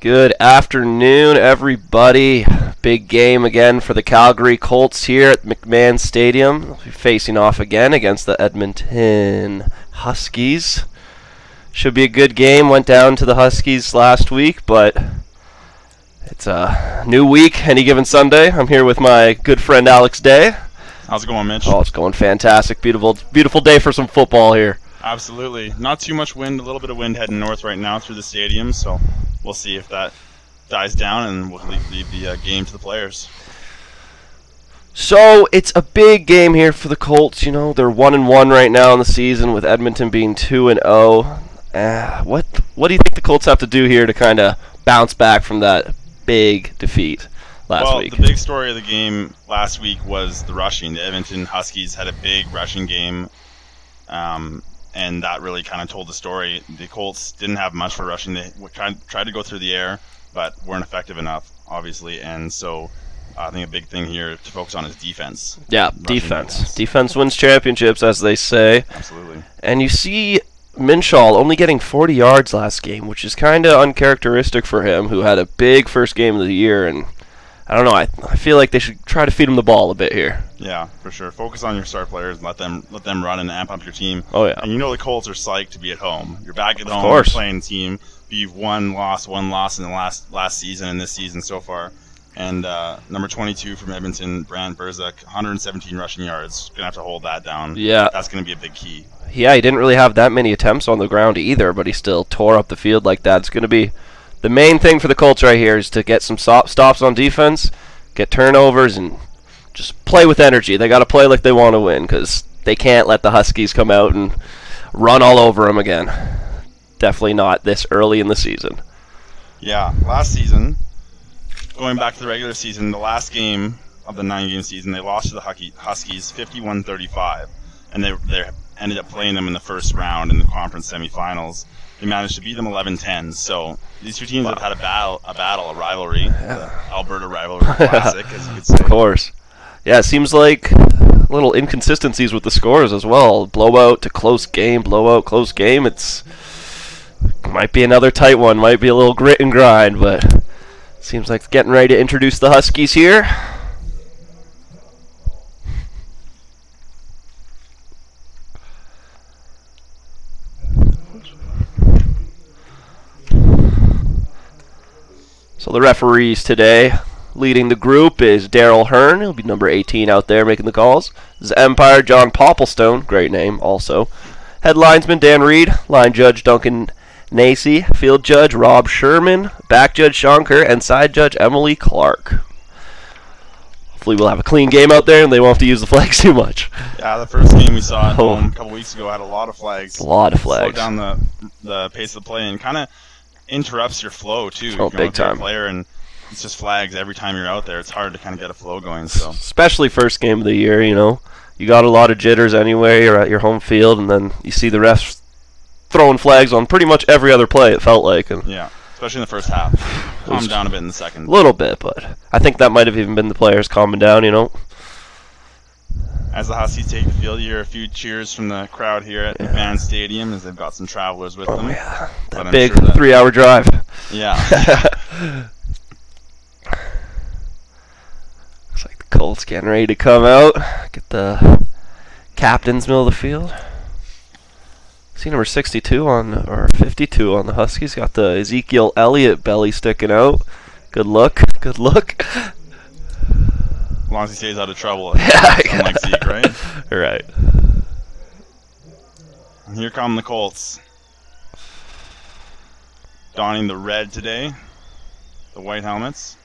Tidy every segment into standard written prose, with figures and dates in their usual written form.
Good afternoon, everybody. Big game again for the Calgary Colts here at McMahon Stadium. They'll be facing off again against the Edmonton Huskies. Should be a good game. Went down to the Huskies last week, but it's a new week, any given Sunday. I'm here with my good friend Alex Day. How's it going, Mitch? Oh, it's going fantastic. Beautiful day for some football here. Absolutely. Not too much wind, a little bit of wind heading north right now through the stadium, so we'll see if that dies down and we'll leave the game to the players. So it's a big game here for the Colts. You know, they're 1-1 right now in the season, with Edmonton being 2-0. What do you think the Colts have to do here to kind of bounce back from that big defeat last week? Well, the big story of the game last week was the rushing. The Edmonton Huskies had a big rushing game, and that really kind of told the story. The Colts didn't have much for rushing. They tried to go through the air, but weren't effective enough, obviously. And so I think a big thing here to focus on is defense. Yeah, defense. Defense wins championships, as they say. Absolutely. And you see Minshaw only getting 40 yards last game, which is kind of uncharacteristic for him, who had a big first game of the year. And I don't know, I feel like they should try to feed him the ball a bit here. Yeah, for sure. Focus on your star players and let them run and amp up your team. Oh, yeah. And you know the Colts are psyched to be at home. You're back at home. Of course. You're playing team. You've one loss in the last season and this season so far. And number 22 from Edmonton, Brant Burzak, 117 rushing yards. Going to have to hold that down. Yeah. That's going to be a big key. Yeah, he didn't really have that many attempts on the ground either, but he still tore up the field like that. It's going to be the main thing for the Colts right here is to get some stops on defense, get turnovers, and just play with energy. They got to play like they want to win because they can't let the Huskies come out and run all over them again. Definitely not this early in the season. Yeah, last season, going back to the regular season, the last game of the 9-game season, they lost to the Huskies 51-35, and they ended up playing them in the first round in the conference semifinals. They managed to beat them 11-10. So these two teams have had a rivalry, the Alberta rivalry classic, as you could say. Of course. Yeah, it seems like little inconsistencies with the scores as well. Blowout to close game, blowout, close game. Might be another tight one, might be a little grit and grind, but seems like getting ready to introduce the Huskies here. So the referees today, leading the group is Daryl Hearn. He'll be number 18 out there making the calls. This is Empire John Popplestone, great name also. Head linesman Dan Reed, line judge Duncan Nacy, field judge Rob Sherman, back judge Sean Kerr, and side judge Emily Clark. Hopefully we'll have a clean game out there and they won't have to use the flags too much. Yeah, the first game we saw at home a couple weeks ago had a lot of flags. A lot of flags. Slowed down the pace of the play and kind of interrupts your flow too. Oh, big time. Player and it's just flags every time you're out there. It's hard to kind of get a flow going. So especially first game of the year, you know, you got a lot of jitters anyway. You're at your home field, and then you see the refs throwing flags on pretty much every other play. It felt like, and yeah, especially in the first half. Calmed down a bit in the second. A little bit, but I think that might have even been the players calming down. You know. As the Huskies take the field, you hear a few cheers from the crowd here at McMahon Stadium as they've got some travelers with them. Oh, yeah. That but big 3-hour drive. Yeah. Looks like the Colts getting ready to come out. Get the captain's middle of the field. See number 62 or 52 on the Huskies. Got the Ezekiel Elliott belly sticking out. Good look. Good look. As long as he stays out of trouble. Unlike Zeke, right? Right. And here come the Colts. Donning the red today. The white helmets.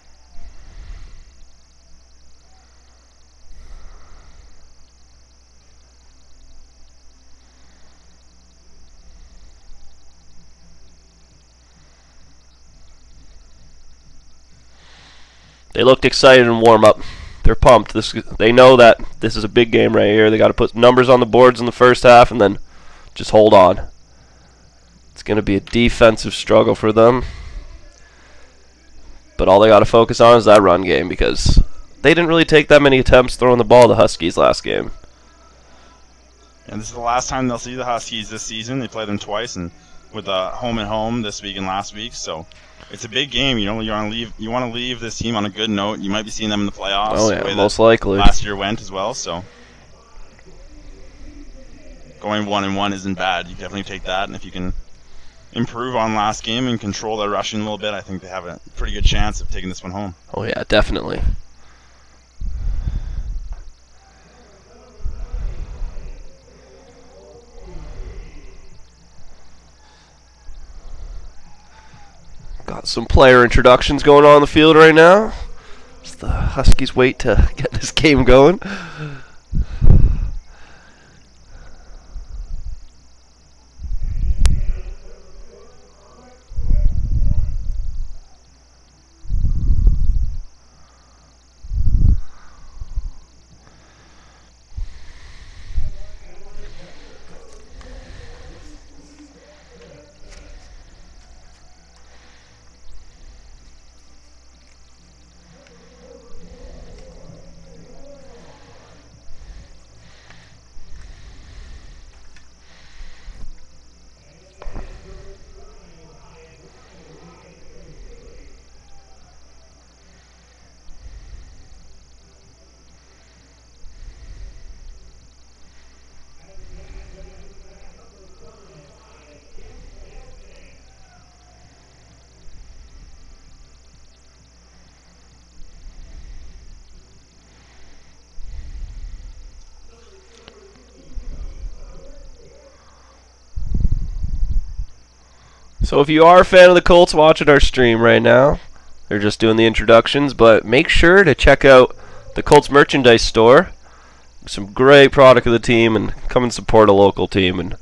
They looked excited in warm-up. They're pumped. They know that this is a big game right here. They got to put numbers on the boards in the first half and then just hold on. It's going to be a defensive struggle for them. But all they got to focus on is that run game because they didn't really take that many attempts throwing the ball to the Huskies last game. And this is the last time they'll see the Huskies this season. They played them twice, and with home and home this week and last week. So it's a big game. You want to leave this team on a good note. You might be seeing them in the playoffs. Oh yeah, most likely. Last year went as well, so going 1-1 isn't bad. You definitely take that, and if you can improve on last game and control their rushing a little bit, I think they have a pretty good chance of taking this one home. Oh yeah, definitely. Got some player introductions going on the field right now. As the Huskies wait to get this game going. So if you are a fan of the Colts watching our stream right now, they're just doing the introductions, but make sure to check out the Colts merchandise store. Some great product of the team, and come and support a local team and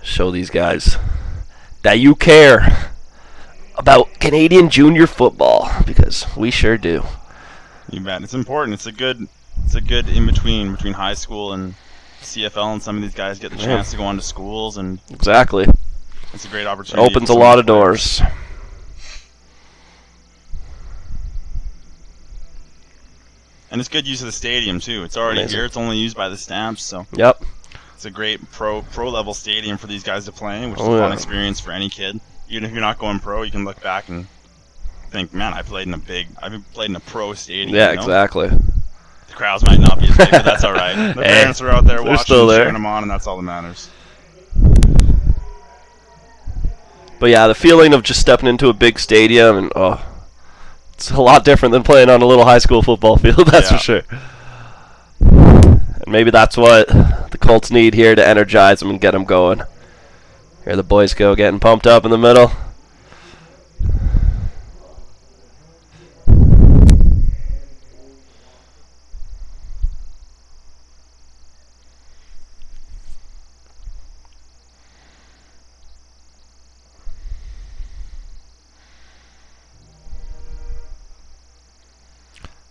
show these guys that you care about Canadian junior football, because we sure do. You bet. It's important. It's a good in-between high school and CFL, and some of these guys get the chance to go on to schools, and exactly. It's a great opportunity. Opens a lot of doors. And it's good use of the stadium too. It's already here. It's only used by the Stamps, so yep. It's a great pro level stadium for these guys to play in, which is a fun experience for any kid. Even if you're not going pro, you can look back and think, man, I've played in a pro stadium. Yeah, exactly. The crowds might not be as big, but that's all right. The parents are out there watching, cheering them on, and that's all that matters. But yeah, the feeling of just stepping into a big stadium, and it's a lot different than playing on a little high school football field, that's for sure. And maybe that's what the Colts need here to energize them and get them going. Here the boys go, getting pumped up in the middle.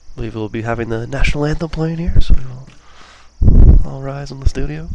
I believe we'll be having the national anthem playing here, so we'll all rise in the studio.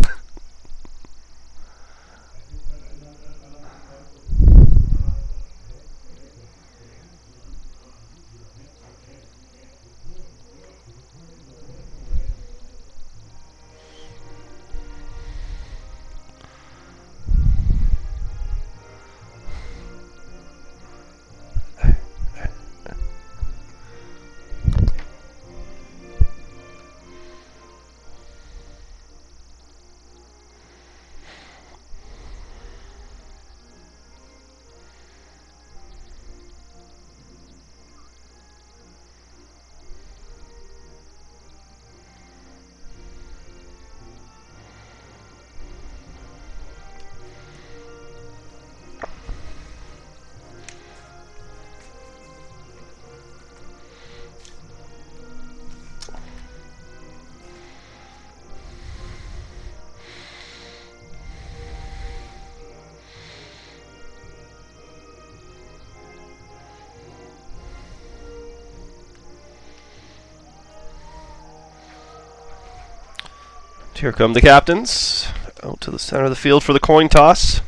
Here come the captains out to the center of the field for the coin toss.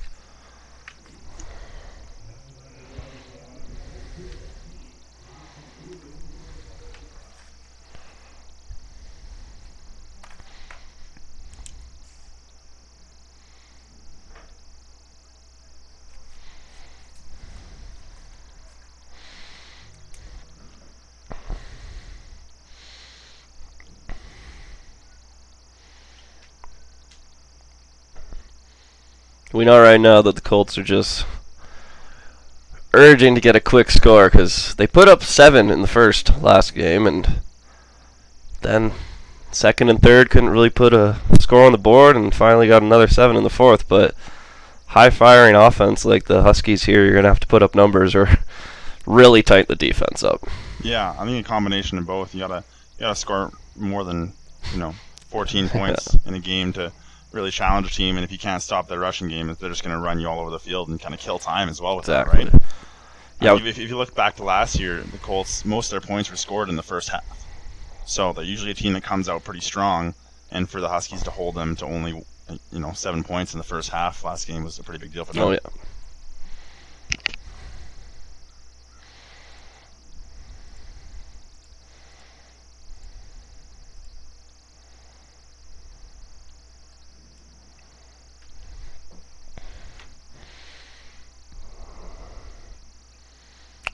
We know right now that the Colts are just urging to get a quick score because they put up 7 in the last game, and then second and third couldn't really put a score on the board, and finally got another 7 in the fourth. But high-firing offense like the Huskies here, you're going to have to put up numbers or really tighten the defense up. Yeah, I think a combination of both. You gotta score more than 14 points in a game to really challenge a team, and if you can't stop their rushing game, they're just going to run you all over the field and kind of kill time as well with that, right? Yeah. If you look back to last year, the Colts, most of their points were scored in the first half. So they're usually a team that comes out pretty strong, and for the Huskies to hold them to only 7 points in the first half last game was a pretty big deal for them. Oh, yeah.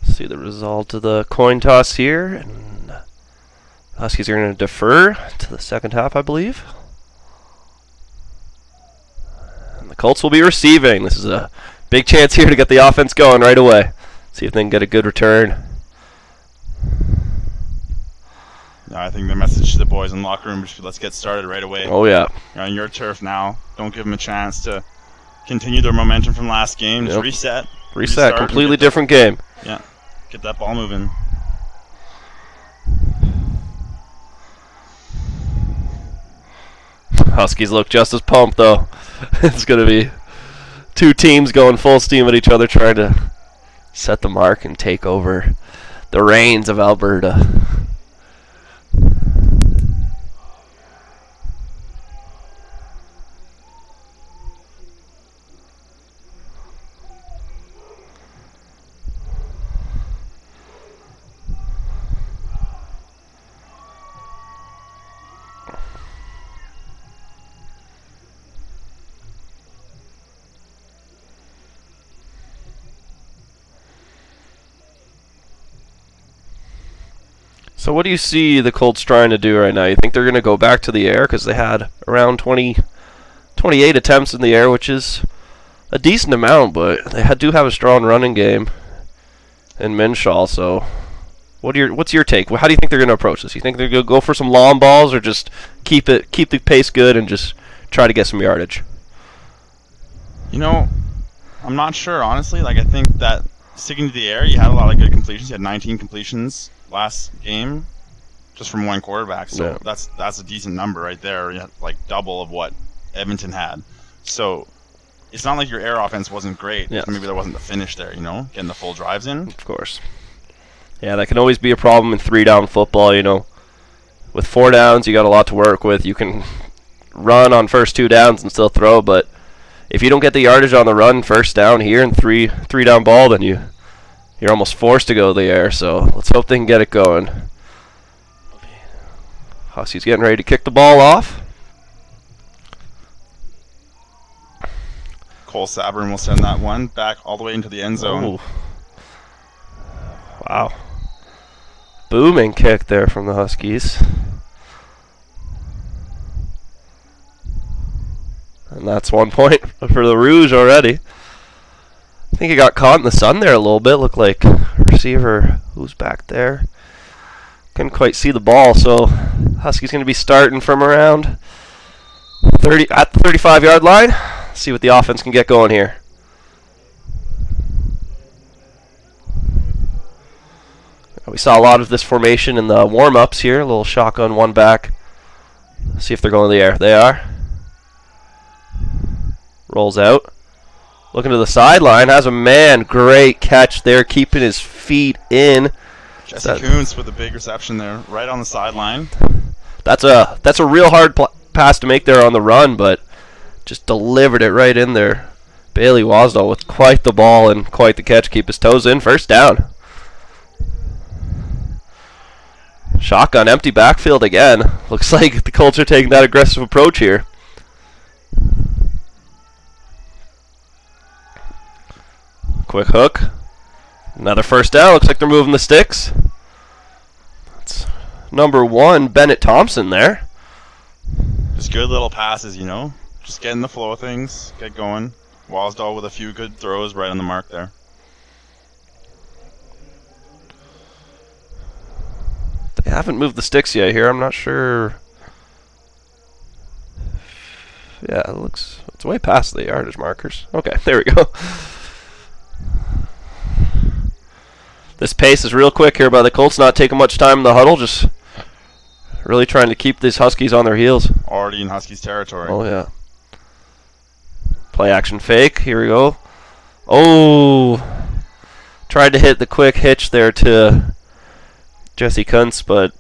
See the result of the coin toss here, and the Huskies are going to defer to the second half, I believe. And the Colts will be receiving. This is a big chance here to get the offense going right away. See if they can get a good return. I think the message to the boys in the locker room is let's get started right away. Oh, yeah. You're on your turf now. Don't give them a chance to continue their momentum from last game. Just reset. Reset. Completely different game. Yeah. Get that ball moving. Huskies look just as pumped, though. It's going to be two teams going full steam at each other, trying to set the mark and take over the reins of Alberta. So what do you see the Colts trying to do right now? You think they're going to go back to the air? Because they had around 28 attempts in the air, which is a decent amount, but they do have a strong running game in Minshaw. So what's your take? How do you think they're going to approach this? You think they're going to go for some long balls, or just keep the pace good and just try to get some yardage? I'm not sure, honestly. I think that sticking to the air, you had a lot of good completions. You had 19 completions last game just from one quarterback, so that's a decent number right there. You had double of what Edmonton had, so it's not like your air offense wasn't great. Maybe there wasn't the finish there, getting the full drives in. Of course. Yeah, that can always be a problem in 3-down football. With 4 downs, you got a lot to work with. You can run on first 2 downs and still throw, but if you don't get the yardage on the run first down here and three down ball, then you're almost forced to go to the air. So let's hope they can get it going. Huskies getting ready to kick the ball off. Cole Sabrin will send that one back all the way into the end zone. Ooh. Wow. Booming kick there from the Huskies. And that's 1 point for the Rouge already. I think he got caught in the sun there a little bit. Looked like a receiver who's back there. Couldn't quite see the ball, so Huskies going to be starting from around 30 at the 35-yard line. See what the offense can get going here. We saw a lot of this formation in the warm-ups here. A little shotgun, one back. See if they're going to the air. They are. Rolls out. Looking to the sideline. Has a man. Great catch there. Keeping his feet in. Jesse Kuntz with a big reception there. Right on the sideline. That's a real hard pass to make there on the run, but just delivered it right in there. Bailey Wasdall with quite the ball and quite the catch. Keep his toes in. First down. Shotgun, empty backfield again. Looks like the Colts are taking that aggressive approach here. Quick hook. Another first down. Looks like they're moving the sticks. That's number 1, Bennett Thompson there. Just good little passes, Just get in the flow of things. Get going. Wasdahl with a few good throws right on the mark there. They haven't moved the sticks yet here. I'm not sure. Yeah, it's way past the yardage markers. Okay, there we go. This pace is real quick here by the Colts, not taking much time in the huddle, just really trying to keep these Huskies on their heels. Already in Huskies territory. Oh, yeah. Play action fake. Here we go. Oh! Tried to hit the quick hitch there to Jesse Kuntz, but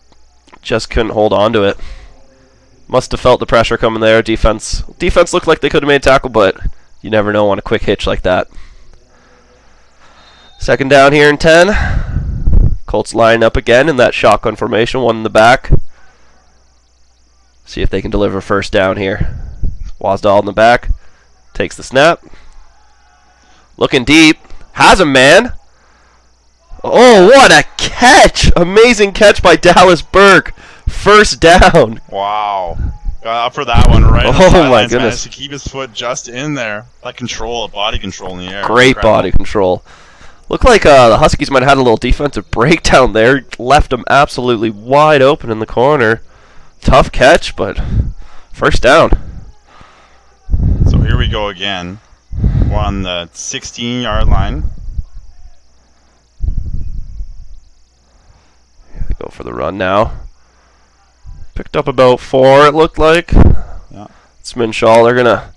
just couldn't hold on to it. Must have felt the pressure coming there. Defense looked like they could have made a tackle, but you never know on a quick hitch like that. Second down here in 10. Colts line up again in that shotgun formation, one in the back. See if they can deliver first down here. Wasdahl in the back. Takes the snap. Looking deep. Has a man. Oh, what a catch! Amazing catch by Dallas Burke. First down. Wow. Got up for that one right. Oh my goodness. Managed to keep his foot just in there. That control, body control in the air. Great body control. Looked like the Huskies might have had a little defensive breakdown there. Left them absolutely wide open in the corner. Tough catch, but first down. So here we go again. We're on the 16-yard line. Here they go for the run now. Picked up about 4, it looked like. Yeah. Sminshaw, they're going to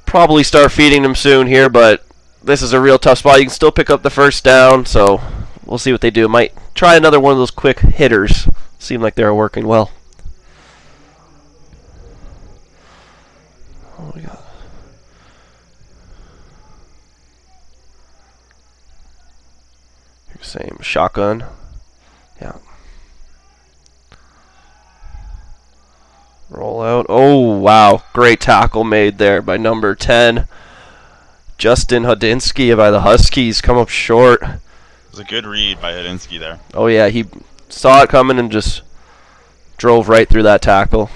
probably start feeding them soon here, but this is a real tough spot. You can still pick up the first down, so we'll see what they do. Might try another one of those quick hitters. Seemed like they were working well. Oh my God. Same shotgun. Yeah. Roll out. Oh, wow. Great tackle made there by number 10. Justin Hodinsky by the Huskies. Come up short. It was a good read by Hodinsky there. Oh, yeah. He saw it coming and just drove right through that tackle.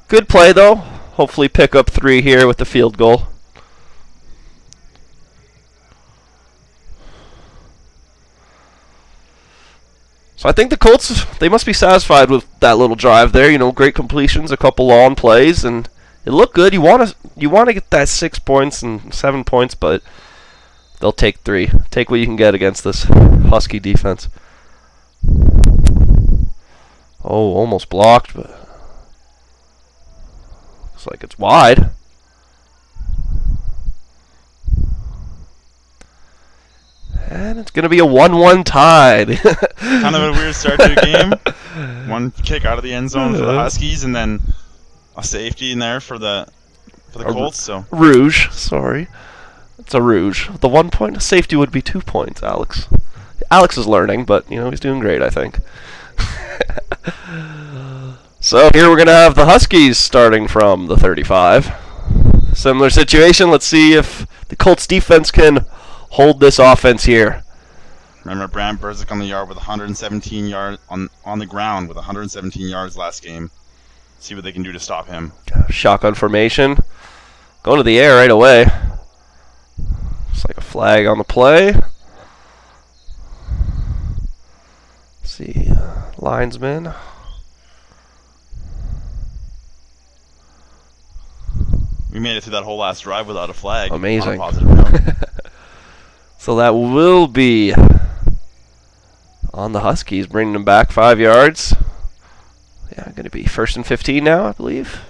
Good play, though. Hopefully pick up 3 here with the field goal. So I think the Colts, they must be satisfied with that little drive there. You know, great completions, a couple long plays, and it looked good. You want to get that 6 points and 7 points, but they'll take 3. Take what you can get against this Husky defense. Oh, almost blocked, but looks like it's wide. And it's going to be a 1-1 tied. Kind of a weird start to the game. One kick out of the end zone for the Huskies, and then a safety in there for the Colts. So Rouge, sorry. It's a Rouge. The 1 point safety would be 2 points, Alex. Alex is learning, but, you know, he's doing great, I think. So here we're going to have the Huskies starting from the 35. Similar situation. Let's see if the Colts defense can hold this offense here. Remember, Brant Berzik on the yard with 117 yards on the ground with 117 yards last game. See what they can do to stop him. Shotgun formation. Going to the air right away. It's like a flag on the play. Let's see, linesman. We made it through that whole last drive without a flag. Amazing. On a positive note. So that will be on the Huskies, bringing them back 5 yards. Yeah, going to be 1st and 15 now, I believe.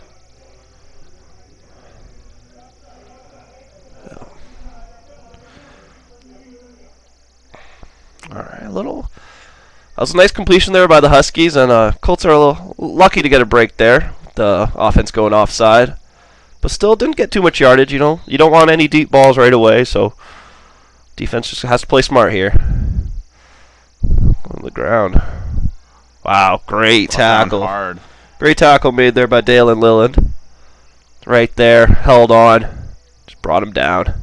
All right, that was a nice completion there by the Huskies, and Colts are a little lucky to get a break there. The offense going offside, but still didn't get too much yardage. You know, you don't want any deep balls right away, so defense just has to play smart here. On the ground. Wow, great tackle. Hard. Great tackle made there by Dalen Lilland. Right there, held on, just brought him down.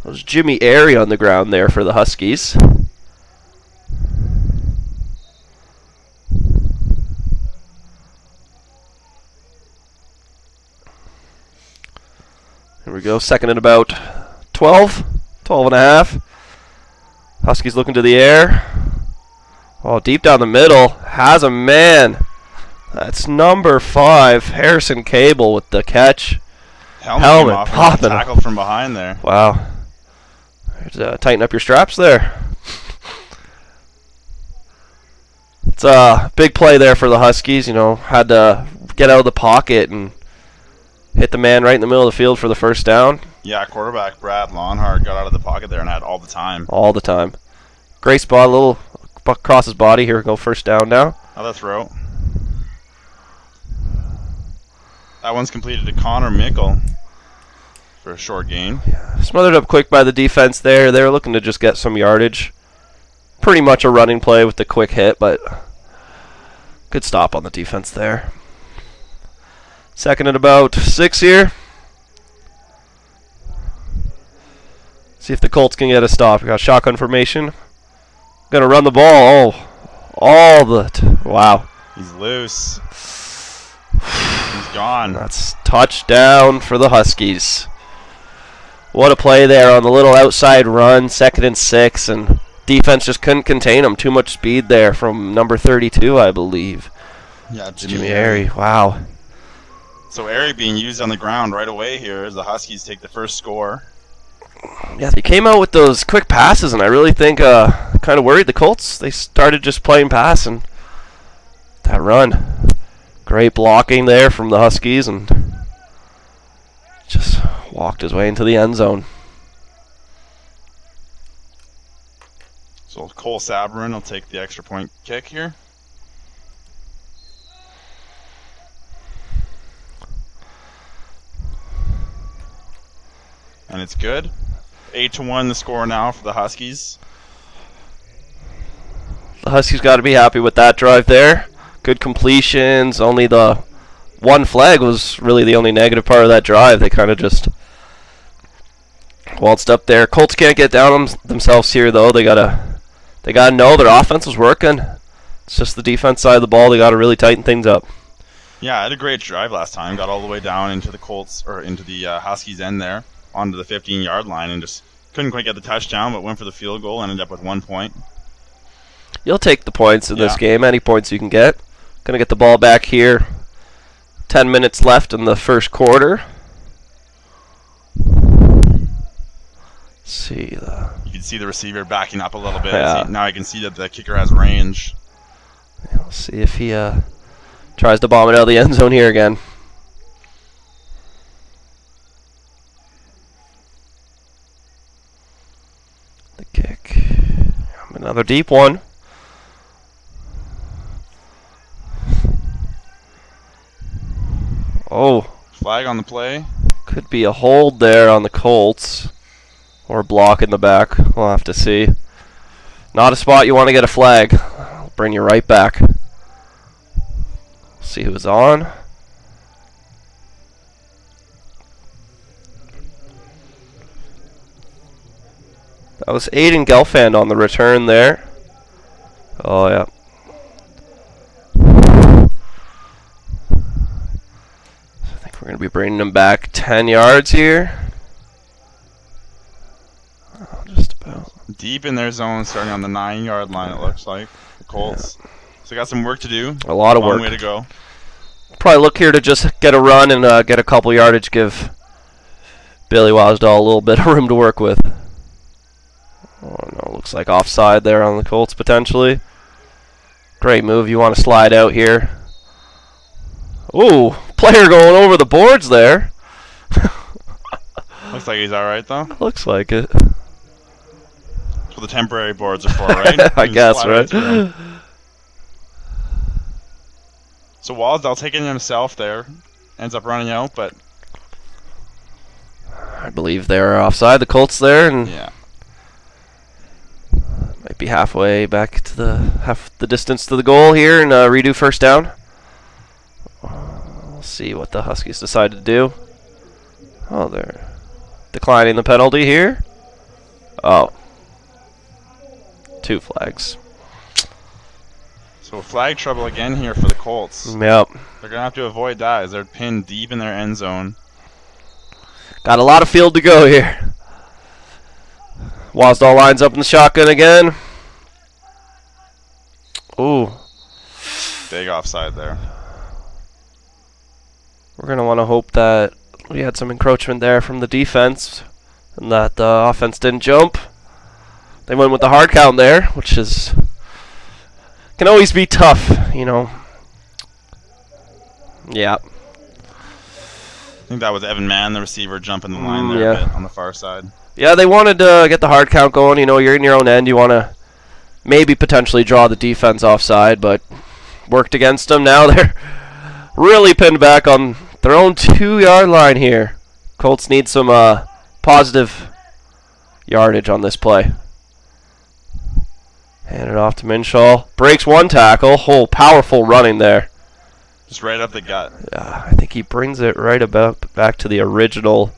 That was Jimmy Airy on the ground there for the Huskies. go. Second and about 12. 12 and a half. Huskies looking to the air. Oh, deep down the middle. Has a man. That's number 5, Harrison Cable with the catch. Helmet popping. Tackled from behind there. Wow. Tighten up your straps there. It's a big play there for the Huskies. You know, had to get out of the pocket and hit the man right in the middle of the field for the first down. Yeah, quarterback Brad Lonhart got out of the pocket there and had all the time. All the time. Great spot, a little across his body. Here we go, first down now. Another throw. That one's completed to Connor Mickle for a short gain. Yeah, smothered up quick by the defense there. They were looking to just get some yardage. Pretty much a running play with the quick hit, but good stop on the defense there. Second and about 6 here. See if the Colts can get a stop. We got shotgun formation. Gonna run the ball. Oh, wow. He's loose. He's gone. That's touchdown for the Huskies. What a play there on the little outside run. 2nd and 6, and defense just couldn't contain him. Too much speed there from number 32, I believe. Yeah, Jimmy Airy. Wow. So Airy being used on the ground right away here as the Huskies take the first score. Yeah, they came out with those quick passes, and I really think kind of worried the Colts. They started just playing pass, and that run. Great blocking there from the Huskies, and just walked his way into the end zone. So Cole Sabourin will take the extra point kick here. And it's good. 8-1 the score now for the Huskies. The Huskies got to be happy with that drive there. Good completions. Only the one flag was really the only negative part of that drive. They kind of just waltzed up there. Colts can't get down on themselves here, though. They gotta know their offense was working. It's just the defense side of the ball. They got to really tighten things up. Yeah, I had a great drive last time. Got all the way down into the Colts, or into the Huskies end there, onto the 15-yard line, and just couldn't quite get the touchdown, but went for the field goal, ended up with 1 point. You'll take the points in this game, any points you can get. Gonna get the ball back here. 10 minutes left in the first quarter. Let's see. You can see the receiver backing up a little bit. Yeah. Now I can see that the kicker has range. We'll see if he tries to bomb it out of the end zone here again. The kick. Another deep one. Oh. Flag on the play. Could be a hold there on the Colts. Or a block in the back. We'll have to see. Not a spot you want to get a flag. I'll bring you right back. See who's on. That was Aiden Gelfand on the return there. Oh, yeah. I think we're going to be bringing him back 10 yards here. Oh, just about. Deep in their zone, starting on the 9-yard line, it looks like. The Colts. Yeah. So they got some work to do. A lot of work. Long way to go. Probably look here to just get a run and get a couple yardage, give Billy Wasdahl a little bit of room to work with. Oh, no, looks like offside there on the Colts, potentially. Great move. You want to slide out here. Ooh, player going over the boards there. Looks like he's alright, though. Looks like it. That's what the temporary boards are for, right? I guess, right? So Wasdahl taking it himself there. Ends up running out, but I believe they're offside, the Colts there, and yeah. Might be halfway back to half the distance to the goal here and redo first down. We'll see what the Huskies decide to do. Oh, they're declining the penalty here. Oh. 2 flags. So flag trouble again here for the Colts. Yep. They're going to have to avoid that as they're pinned deep in their end zone. Got a lot of field to go here. Wasdal lines up in the shotgun again. Ooh. Big offside there. We're going to want to hope that we had some encroachment there from the defense and that the offense didn't jump. They went with the hard count there, which is can always be tough, you know. Yeah. I think that was Evan Mann, the receiver, jumping the line there a bit on the far side. Yeah, they wanted to get the hard count going. You know, you're in your own end. You want to maybe potentially draw the defense offside, but worked against them. Now they're really pinned back on their own 2-yard line here. Colts need some positive yardage on this play. Hand it off to Minshaw. Breaks one tackle. Oh, powerful running there. Just right up the gut. Yeah, I think he brings it right about back to the original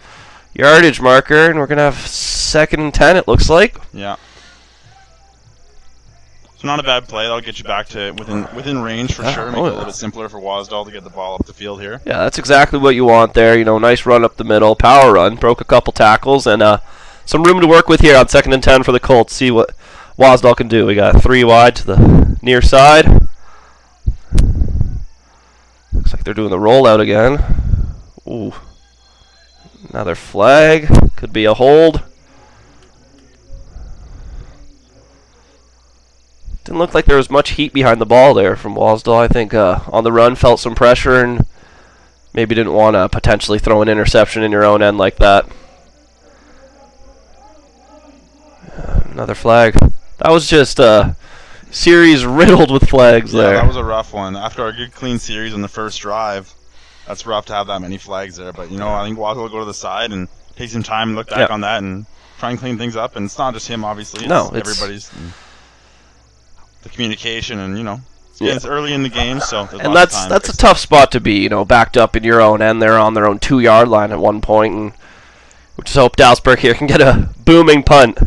yardage marker, and we're going to have 2nd and 10, it looks like. Yeah. It's not a bad play. That'll get you back to within range for sure. Make it a little bit simpler for Wasdal to get the ball up the field here. Yeah, that's exactly what you want there. You know, nice run up the middle, power run. Broke a couple tackles, and some room to work with here on 2nd and 10 for the Colts. See what Wasdal can do. We got 3 wide to the near side. Looks like they're doing the rollout again. Ooh. Another flag. Could be a hold. Didn't look like there was much heat behind the ball there from Wasdal. I think on the run felt some pressure and maybe didn't want to potentially throw an interception in your own end like that. Another flag. That was just a series riddled with flags there. Yeah, that was a rough one. After a good clean series on the first drive, that's rough to have that many flags there. But, you know, I think Wasdal will go to the side and take some time and look back on that and try and clean things up. And it's not just him, obviously. It's everybody's. The communication and, you know, it's early in the game, so there's lots of time. That's a tough spot to be, you know, backed up in your own end. They're on their own 2-yard line at one point, and we just hope Dalsberg here can get a booming punt.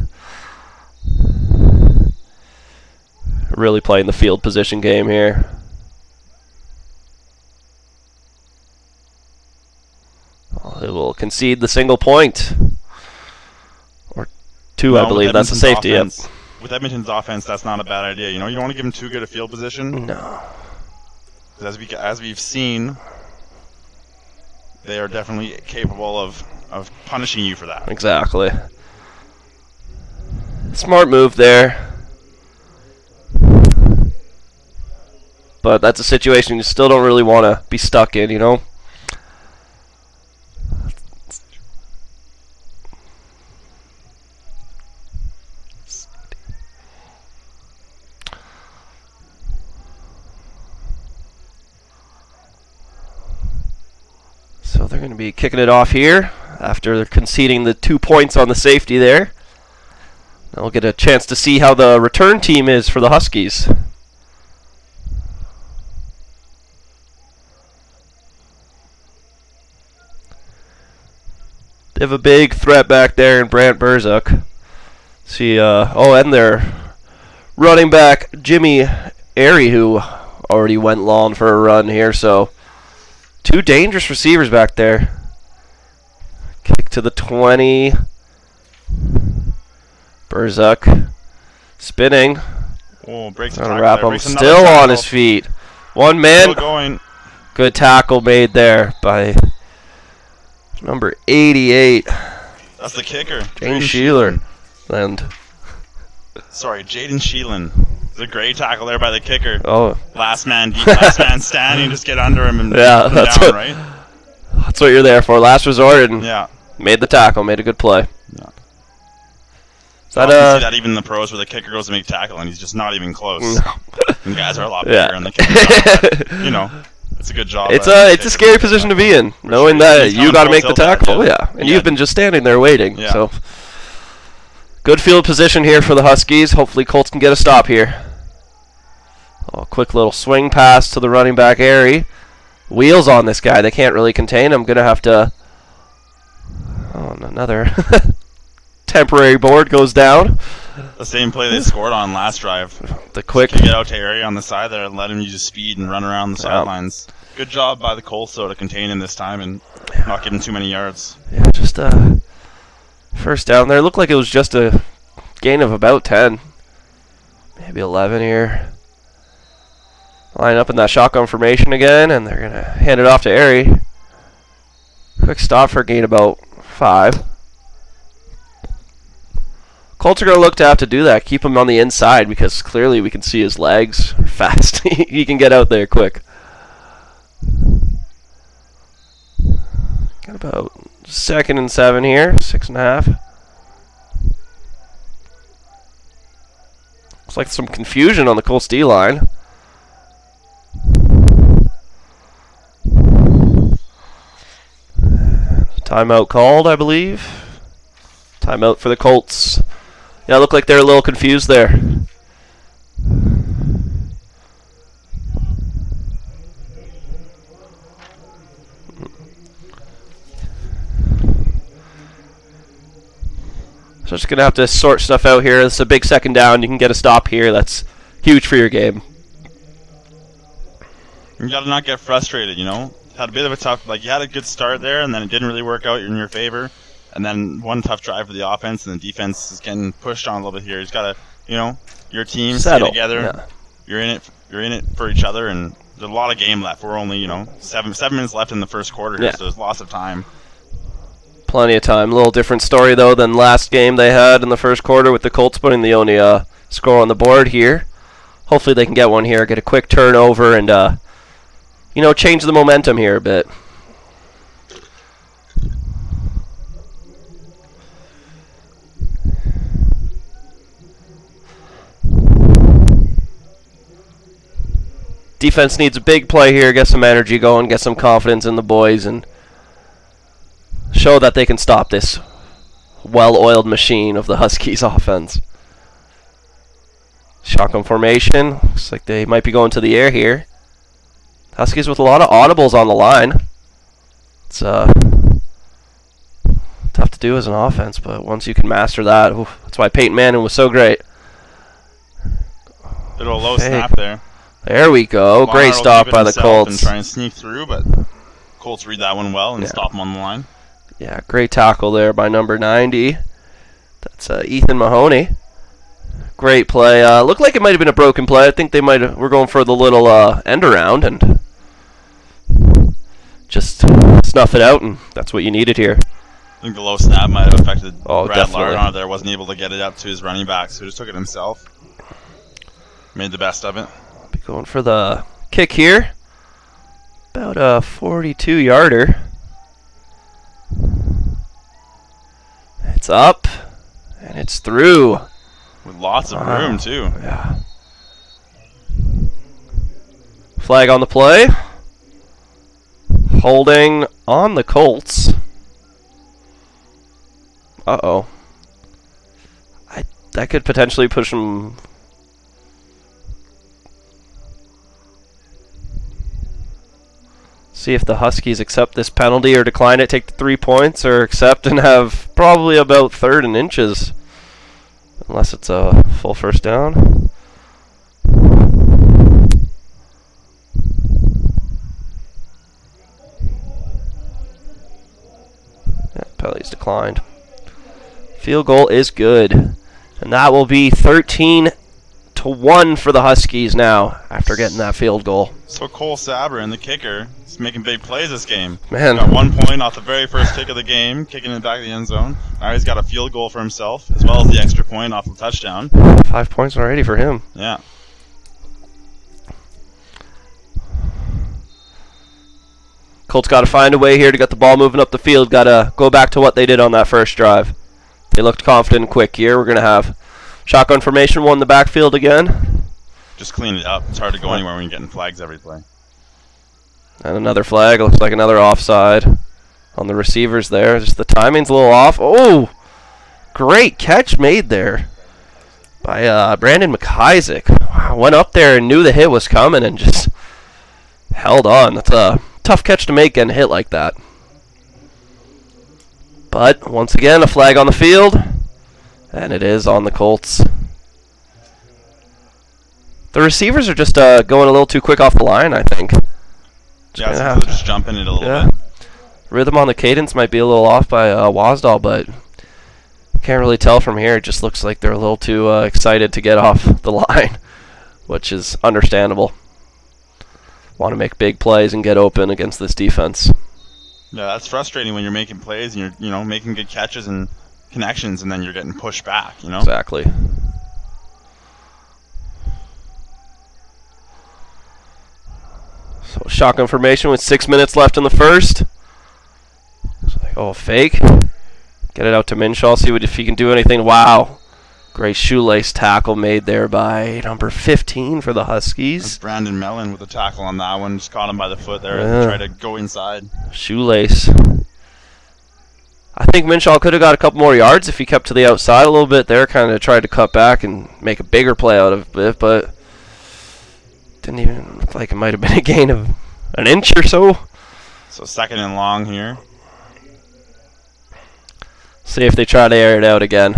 Really playing the field position game here. Oh, they will concede the single point. Or 2, I believe. That's a safety. With Edmonton's offense, that's not a bad idea. You know, you don't want to give them too good a field position. No. As we've seen, they are definitely capable of punishing you for that. Exactly. Smart move there. But that's a situation you still don't really want to be stuck in, you know? So they're going to be kicking it off here after conceding the 2 points on the safety there. Now we'll get a chance to see how the return team is for the Huskies. They have a big threat back there in Brant Burzuk. See, and their running back Jimmy Airy, who already went long for a run here, so 2 dangerous receivers back there. Kick to the 20. Burzuk spinning. Oh, breaks the tackle. Wrap him still on his feet. One man. Still going. Good tackle made there by number 88. That's the kicker. Jaden Sheeler. And Jaden Sheelan. It's a great tackle there by the kicker. Oh. Last man standing, just get under him and that's down, what, right? That's what you're there for. Last resort, and made the tackle, made a good play. Yeah. So you see that even in the pros where the kicker goes to make tackle and he's just not even close. No. And guys are a lot bigger and the kicker, you know, it's a good job. It's a scary position to be in, knowing that you got to make the tackle. And you've been just standing there waiting. Yeah. So good field position here for the Huskies. Hopefully Colts can get a stop here. Oh, quick little swing pass to the running back Airy. Wheels on this guy. They can't really contain him. Gonna have to. Oh, another temporary board goes down. The same play they scored on last drive. The quick get out to Airy on the side there and let him use his speed and run around the sidelines. Good job by the Colts, though, to contain him this time and not give him too many yards. Yeah, just first down there. Looked like it was just a gain of about 10. Maybe 11 here. Line up in that shotgun formation again, and they're going to hand it off to Airy. Quick stop for a gain about 5. Colts are going to look to have to do that. Keep him on the inside because clearly we can see his legs are fast. He can get out there quick. Got about 2nd and 7 here. 6.5. Looks like some confusion on the Colts D line. Timeout called, I believe. Timeout for the Colts. Yeah, it looked like they're a little confused there. So just going to have to sort stuff out here. This is a big 2nd down. You can get a stop here. That's huge for your game. You got to not get frustrated, you know. Had a bit of a tough, like you had a good start there, and then it didn't really work out in your favor. And then one tough drive for the offense, and the defense is getting pushed on a little bit here. You just got to, you know, your team stay together. Yeah. You're in it for each other, and there's a lot of game left. We're only, you know, 7 minutes left in the first quarter here, so there's lots of time. Plenty of time. A little different story, though, than last game they had in the first quarter with the Colts putting the only score on the board here. Hopefully they can get one here, get a quick turnover, and, you know, change the momentum here a bit. Defense needs a big play here, get some energy going, get some confidence in the boys, and show that they can stop this well-oiled machine of the Huskies offense. Shotgun formation. Looks like they might be going to the air here. Huskies with a lot of audibles on the line. It's tough to do as an offense, but once you can master that, that's why Peyton Manning was so great. Little low snap there. There we go. Great stop by the Colts. And try and sneak through, but Colts read that one well and stop him on the line. Yeah, great tackle there by number 90. That's Ethan Mahoney. Great play. Looked like it might have been a broken play. I think they were going for the little end around and just snuff it out, and that's what you needed here. I think the low snap might have affected Brad definitely. Larnard there. Wasn't able to get it up to his running back, so he just took it himself. Made the best of it. Be going for the kick here. About a 42-yarder. It's up, and it's through. With lots of room, too. Yeah. Flag on the play. Holding on the Colts. Uh-oh. That could potentially push them. See if the Huskies accept this penalty or decline it, take the 3 points, or accept and have probably about 3rd and inches. Unless it's a full first down. Yeah, penalty's declined. Field goal is good. And that will be 13-1 for the Huskies now after getting that field goal. So Cole Saber, and the kicker, is making big plays this game. Man. Got 1 point off the very first kick of the game, kicking it back of the end zone. Now he's got a field goal for himself, as well as the extra point off the touchdown. 5 points already for him. Yeah. Colts got to find a way here to get the ball moving up the field. Got to go back to what they did on that first drive. They looked confident and quick here. We're going to have shotgun formation, one in the backfield again. Just clean it up. It's hard to go anywhere when you're getting flags every play. And another flag. Looks like another offside on the receivers there. Just the timing's a little off. Oh, great catch made there by Brandon McIsaac. Wow, went up there and knew the hit was coming and just held on. That's a tough catch to make getting hit like that. But once again, a flag on the field, and it is on the Colts. The receivers are just going a little too quick off the line, I think. Yeah, so just jumping it a little bit. Rhythm on the cadence might be a little off by Wasdal, but can't really tell from here. It just looks like they're a little too excited to get off the line, which is understandable. Want to make big plays and get open against this defense. Yeah, that's frustrating when you're making plays and you're making good catches and connections, and then you're getting pushed back. Exactly. So shotgun formation with 6 minutes left in the first. Oh, fake. Get it out to Minshaw. See if he can do anything. Wow. Great shoelace tackle made there by number 15 for the Huskies. That's Brandon Mellon with a tackle on that one. Just caught him by the foot there and tried to go inside. Shoelace. I think Minshaw could have got a couple more yards if he kept to the outside a little bit there. Kind of tried to cut back and make a bigger play out of it, but didn't even look like it might have been a gain of an inch or so. So 2nd and long here. See if they try to air it out again.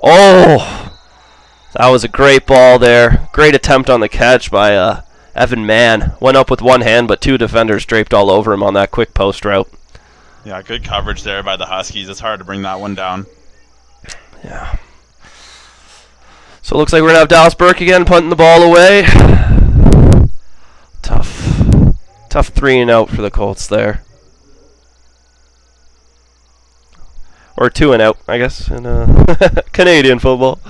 Oh! That was a great ball there. Great attempt on the catch by Evan Mann. Went up with one hand, but 2 defenders draped all over him on that quick post route. Yeah, good coverage there by the Huskies. It's hard to bring that one down. Yeah. So it looks like we're going to have Dallas Burke again punting the ball away. Tough 3 and out for the Colts there. Or 2 and out, I guess, in Canadian football.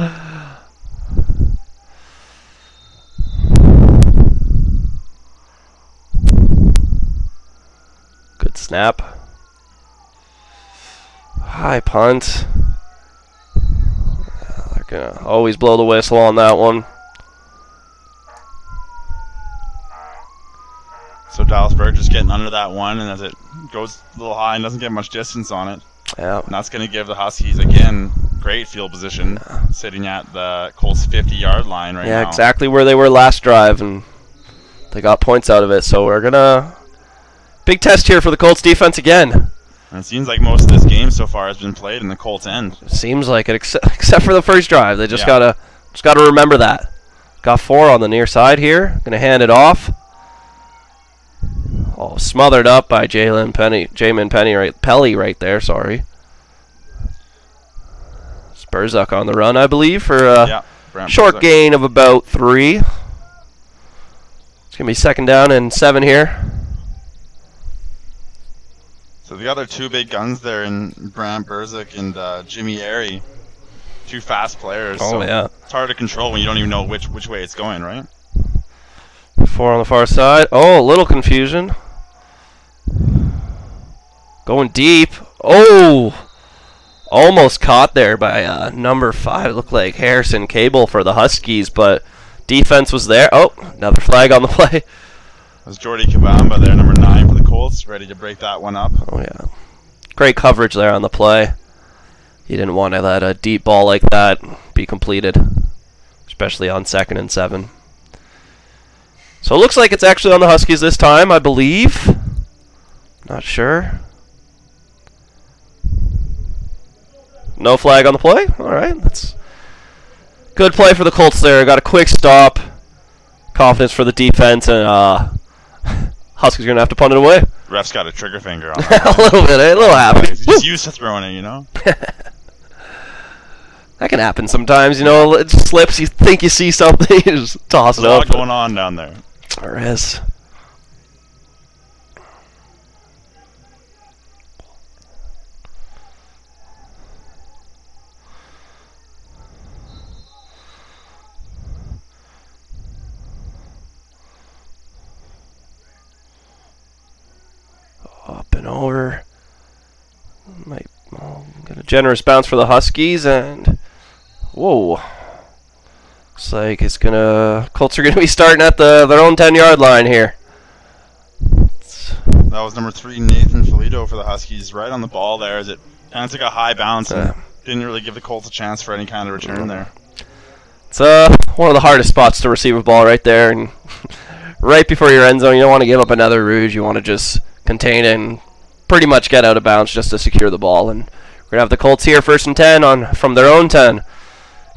Good snap. High punt. They're going to always blow the whistle on that one. So Dallas Burke just getting under that one, and as it goes a little high and doesn't get much distance on it. Yeah. And that's going to give the Huskies, again, great field position, sitting at the Colts' 50-yard line right now. Yeah, exactly where they were last drive, and they got points out of it. So we're going to... Big test here for the Colts defense again. And it seems like most of this game so far has been played in the Colts' end. Seems like it, except for the first drive. They just gotta remember that. Got 4 on the near side here. Going to hand it off. Oh, smothered up by Jamin Pelly right there, sorry. Spurzuk on the run, I believe, for a short gain of about 3. It's going to be 2nd down and 7 here. So the other 2 big guns there in Brant Burzuk and Jimmy Airy. 2 fast players. Oh, so yeah. It's hard to control when you don't even know which way it's going, right? 4 on the far side. Oh, a little confusion. Going deep. Oh! Almost caught there by number 5. It looked like Harrison Cable for the Huskies, but defense was there. Oh, another flag on the play. There's Jordy Kabamba there, number 9 for the Colts, ready to break that one up. Oh, yeah. Great coverage there on the play. You didn't want to let a deep ball like that be completed, especially on 2nd and 7. So it looks like it's actually on the Huskies this time, I believe. Not sure. No flag on the play? Alright, that's good play for the Colts there. Got a quick stop. Confidence for the defense, and Huskies are going to have to punt it away. Ref's got a trigger finger on that. A little bit, a little happy. He's just used to throwing it, That can happen sometimes, it just slips, you think you see something, you just toss it up. There's a lot going on down there. There is. Up and over. Get a generous bounce for the Huskies, and whoa. Looks like Colts are gonna be starting at their own 10-yard line here. That was number 3, Nathan Filito for the Huskies, right on the ball there as it kind of took a high bounce and didn't really give the Colts a chance for any kind of return there. It's one of the hardest spots to receive a ball right there, and right before your end zone. You don't want to give up another rouge. You want to just contain it and pretty much get out of bounds just to secure the ball. And we're going to have the Colts here 1st and 10 from their own 10.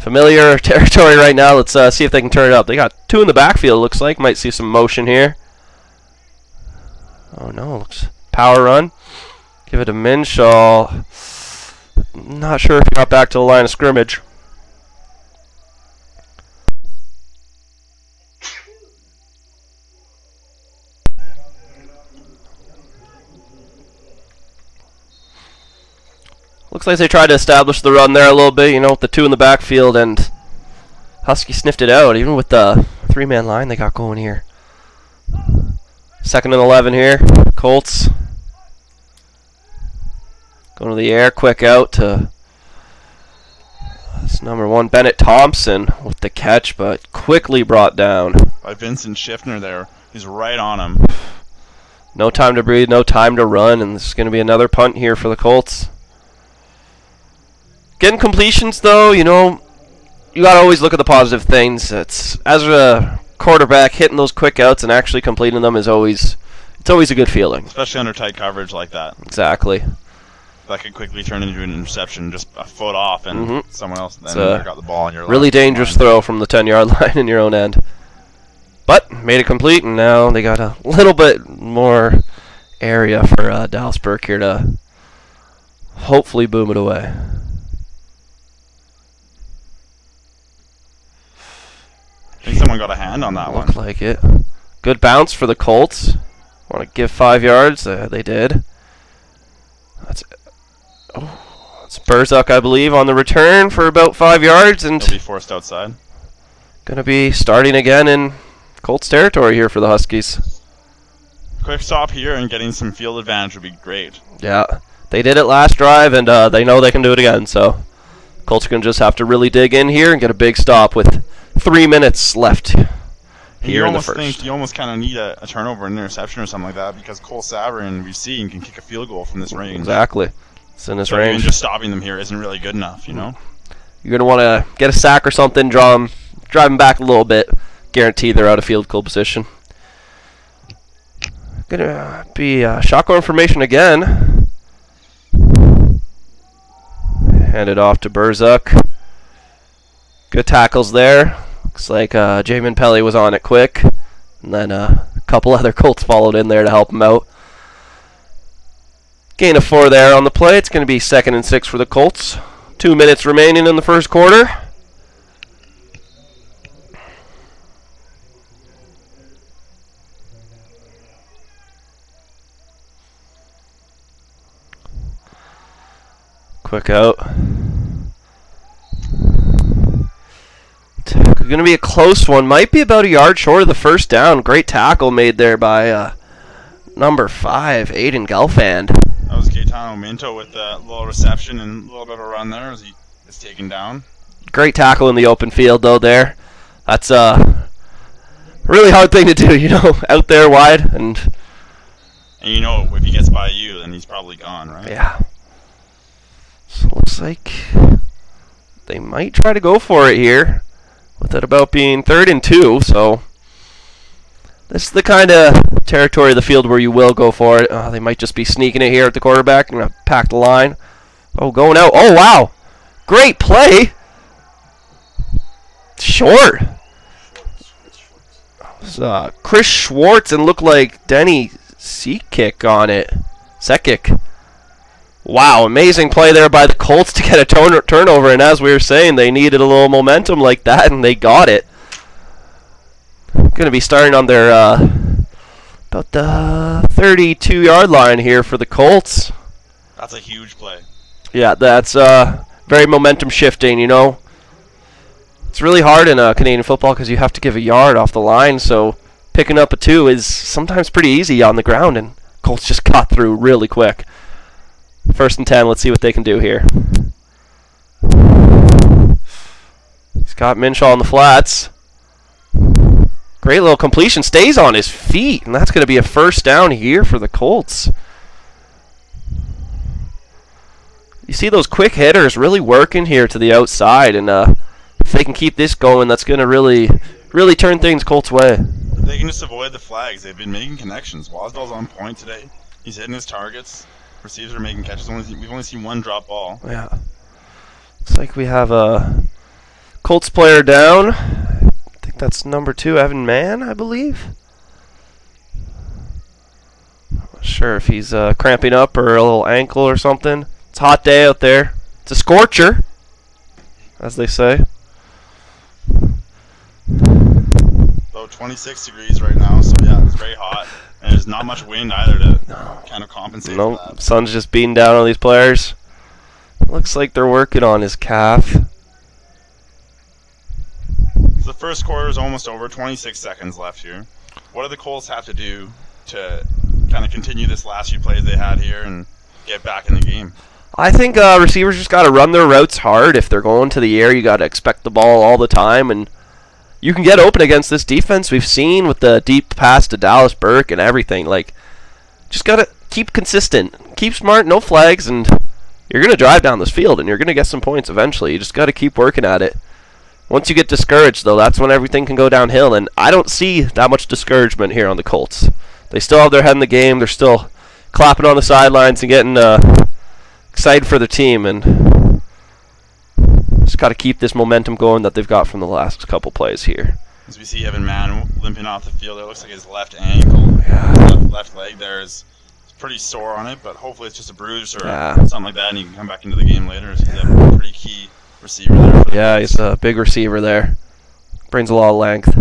Familiar territory right now. Let's see if they can turn it up. They got 2 in the backfield, looks like. Might see some motion here. Oh, no. Looks power run. Give it to Minshaw. Not sure if he got back to the line of scrimmage. Looks like they tried to establish the run there a little bit, you know, with the 2 in the backfield, and Husky sniffed it out, even with the 3-man line they got going here. 2nd and 11 here. Colts. Going to the air, quick out to that's number 1, Bennett Thompson with the catch, but quickly brought down. By Vincent Schiffner there. He's right on him. No time to breathe, no time to run, and this is going to be another punt here for the Colts. Getting completions, though, you know, you got to always look at the positive things. It's as a quarterback, hitting those quick outs and actually completing them is always a good feeling. Especially under tight coverage like that. Exactly. That could quickly turn into an interception, just a foot off, and someone else then got the ball in your really dangerous throw from the 10-yard line in your own end. But made it complete, and now they got a little bit more area for Dallas Burke here to hopefully boom it away. I think someone got a hand on that one. Looked like it. Good bounce for the Colts. Want to give 5 yards? They did. That's Burzuk, I believe, on the return for about 5 yards, and he'll be forced outside. Gonna be starting again in Colts territory here for the Huskies. Quick stop here and getting some field advantage would be great. Yeah, they did it last drive, and they know they can do it again. So Colts are gonna just have to really dig in here and get a big stop with 3 minutes left here in the first. You almost kind of need a turnover, an interception or something like that, because Cole Savarin, we've seen, can kick a field goal from this range. Exactly. It's in this so range. Even just stopping them here isn't really good enough, you know? You're going to want to get a sack or something, drive them back a little bit. Guarantee they're out of field goal position. Going to be shotgun formation again. Hand it off to Burzuk. Good tackles there. Looks like Jamin Pelly was on it quick. And then a couple other Colts followed in there to help him out. Gain of 4 there on the play. It's going to be 2nd and 6 for the Colts. 2 minutes remaining in the first quarter. Quick out. Going to be a close one. Might be about a yard short of the first down. Great tackle made there by number 5, Aiden Gelfand. That was Gaetano Minto with a little reception and a little bit of a run there as he is taken down. Great tackle in the open field, though, there. That's a really hard thing to do, you know, out there wide. And you know, if he gets by you, then he's probably gone, right? Yeah. So it looks like they might try to go for it here, with it about being 3rd and 2, so this is the kind of territory of the field where you will go for it. They might just be sneaking it here at the quarterback. I'm going to pack the line. Oh, going out. Oh, wow. Great play. Short. It was, Chris Schwartz, and looked like Denny Sekic on it. Sekic. Wow, amazing play there by the Colts to get a turnover, and as we were saying, they needed a little momentum like that, and they got it. Going to be starting on their about the 32-yard line here for the Colts. That's a huge play. Yeah, that's very momentum shifting, you know. It's really hard in Canadian football because you have to give a yard off the line, so picking up a 2 is sometimes pretty easy on the ground, and Colts just got through really quick. 1st and 10, let's see what they can do here. He's got Minshaw on the flats. Great little completion, stays on his feet, and that's going to be a 1st down here for the Colts. You see those quick hitters really working here to the outside, and if they can keep this going, that's going to really turn things Colts' way. They can just avoid the flags. They've been making connections. Wasdell's on point today. He's hitting his targets. Receivers are making catches. We've only seen 1 drop ball. Yeah. Looks like we have a Colts player down. I think that's number 2, Evan Mann, I believe. Not sure if he's cramping up or a little ankle or something. It's a hot day out there. It's a scorcher, as they say. About 26 degrees right now, so yeah, it's very hot. And there's not much wind either to kind of compensate for that. Sun's just beating down on these players. Looks like they're working on his calf. So the first quarter is almost over, 26 seconds left here. What do the Colts have to do to kind of continue this last few plays they had here and get back in the game? I think receivers just got to run their routes hard. If they're going to the air, you got to expect the ball all the time, and you can get open against this defense. We've seen with the deep pass to Dallas Burke and everything. Like, just got to keep consistent, keep smart, no flags, and you're going to drive down this field, and you're going to get some points eventually. You just got to keep working at it. Once you get discouraged, though, that's when everything can go downhill, and I don't see that much discouragement here on the Colts. They still have their head in the game. They're still clapping on the sidelines and getting excited for the team, and just got to keep this momentum going that they've got from the last couple plays here. As we see Evan Mann limping off the field, it looks like his left ankle, left leg there is pretty sore on it, but hopefully it's just a bruise or something like that, and he can come back into the game later. He's a pretty key receiver there. Yeah, he's a big receiver there. Brings a lot of length.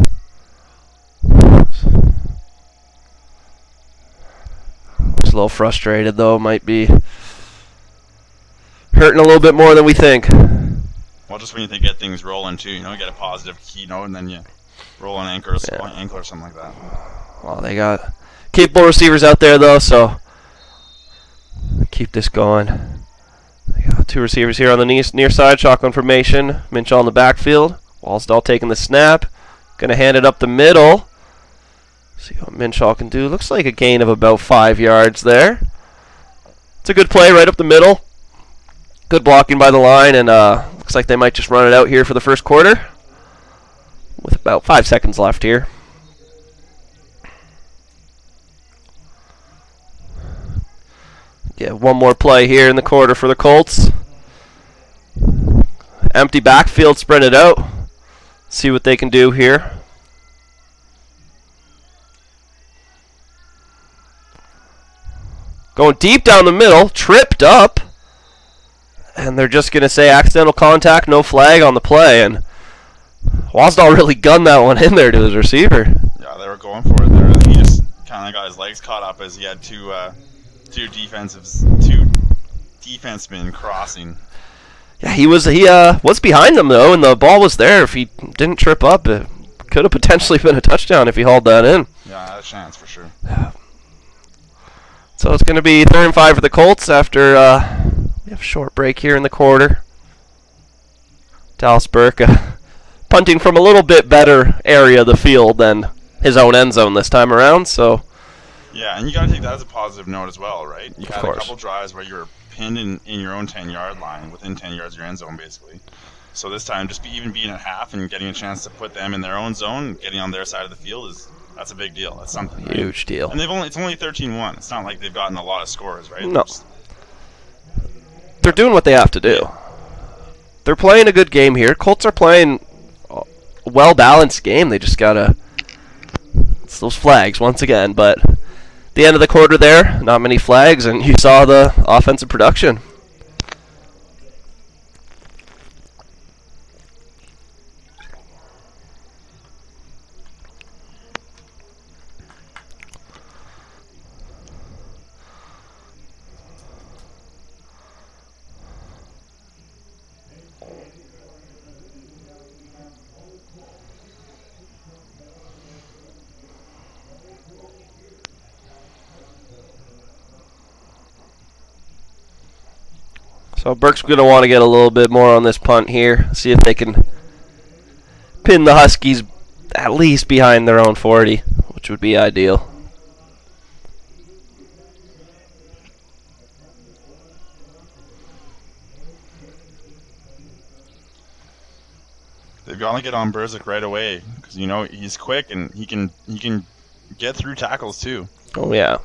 Just a little frustrated, though. Might be hurting a little bit more than we think. Well, just when you think get things rolling, too. You know, get a positive keynote, and then you roll an ankle or something like that. Well, they got capable receivers out there, though, so keep this going. They got 2 receivers here on the near side, shotgun formation. Minchall in the backfield. Walsdahl taking the snap. Gonna hand it up the middle. See what Minchall can do. Looks like a gain of about 5 yards there. It's a good play right up the middle. Good blocking by the line, and looks like they might just run it out here for the first quarter with about 5 seconds left here. Get one more play here in the quarter for the Colts. Empty backfield, spread it out. See what they can do here. Going deep down the middle, tripped up. And they're just going to say accidental contact, no flag on the play. And Wasdahl really gunned that one in there to his receiver. Yeah, they were going for it there. He just kind of got his legs caught up as he had two defensemen crossing. Yeah, he was behind them, though, and the ball was there. If he didn't trip up, it could have potentially been a touchdown if he hauled that in. Yeah, had a chance for sure. So it's going to be 3rd and 5 for the Colts after we have a short break here in the quarter. Dallas Burke punting from a little bit better area of the field than his own end zone this time around. So yeah, and you got to take that as a positive note as well, right? You had course. A couple drives where you were pinned in your own 10-yard line, within 10 yards of your end zone, basically. So this time, just even being at half and getting a chance to put them in their own zone, getting on their side of the field that's a big deal. That's something. Right? Huge deal. And it's only 13-1. It's not like they've gotten a lot of scores, right? No. They're doing what they have to do. They're playing a good game here. Colts are playing a well-balanced game. They just gotta. It's those flags once again, but. The end of the quarter there, not many flags, and you saw the offensive production. So Burke's going to want to get a little bit more on this punt here. See if they can pin the Huskies at least behind their own 40, which would be ideal. They've got to get on Berzik right away because he's quick and he can get through tackles too. Oh yeah.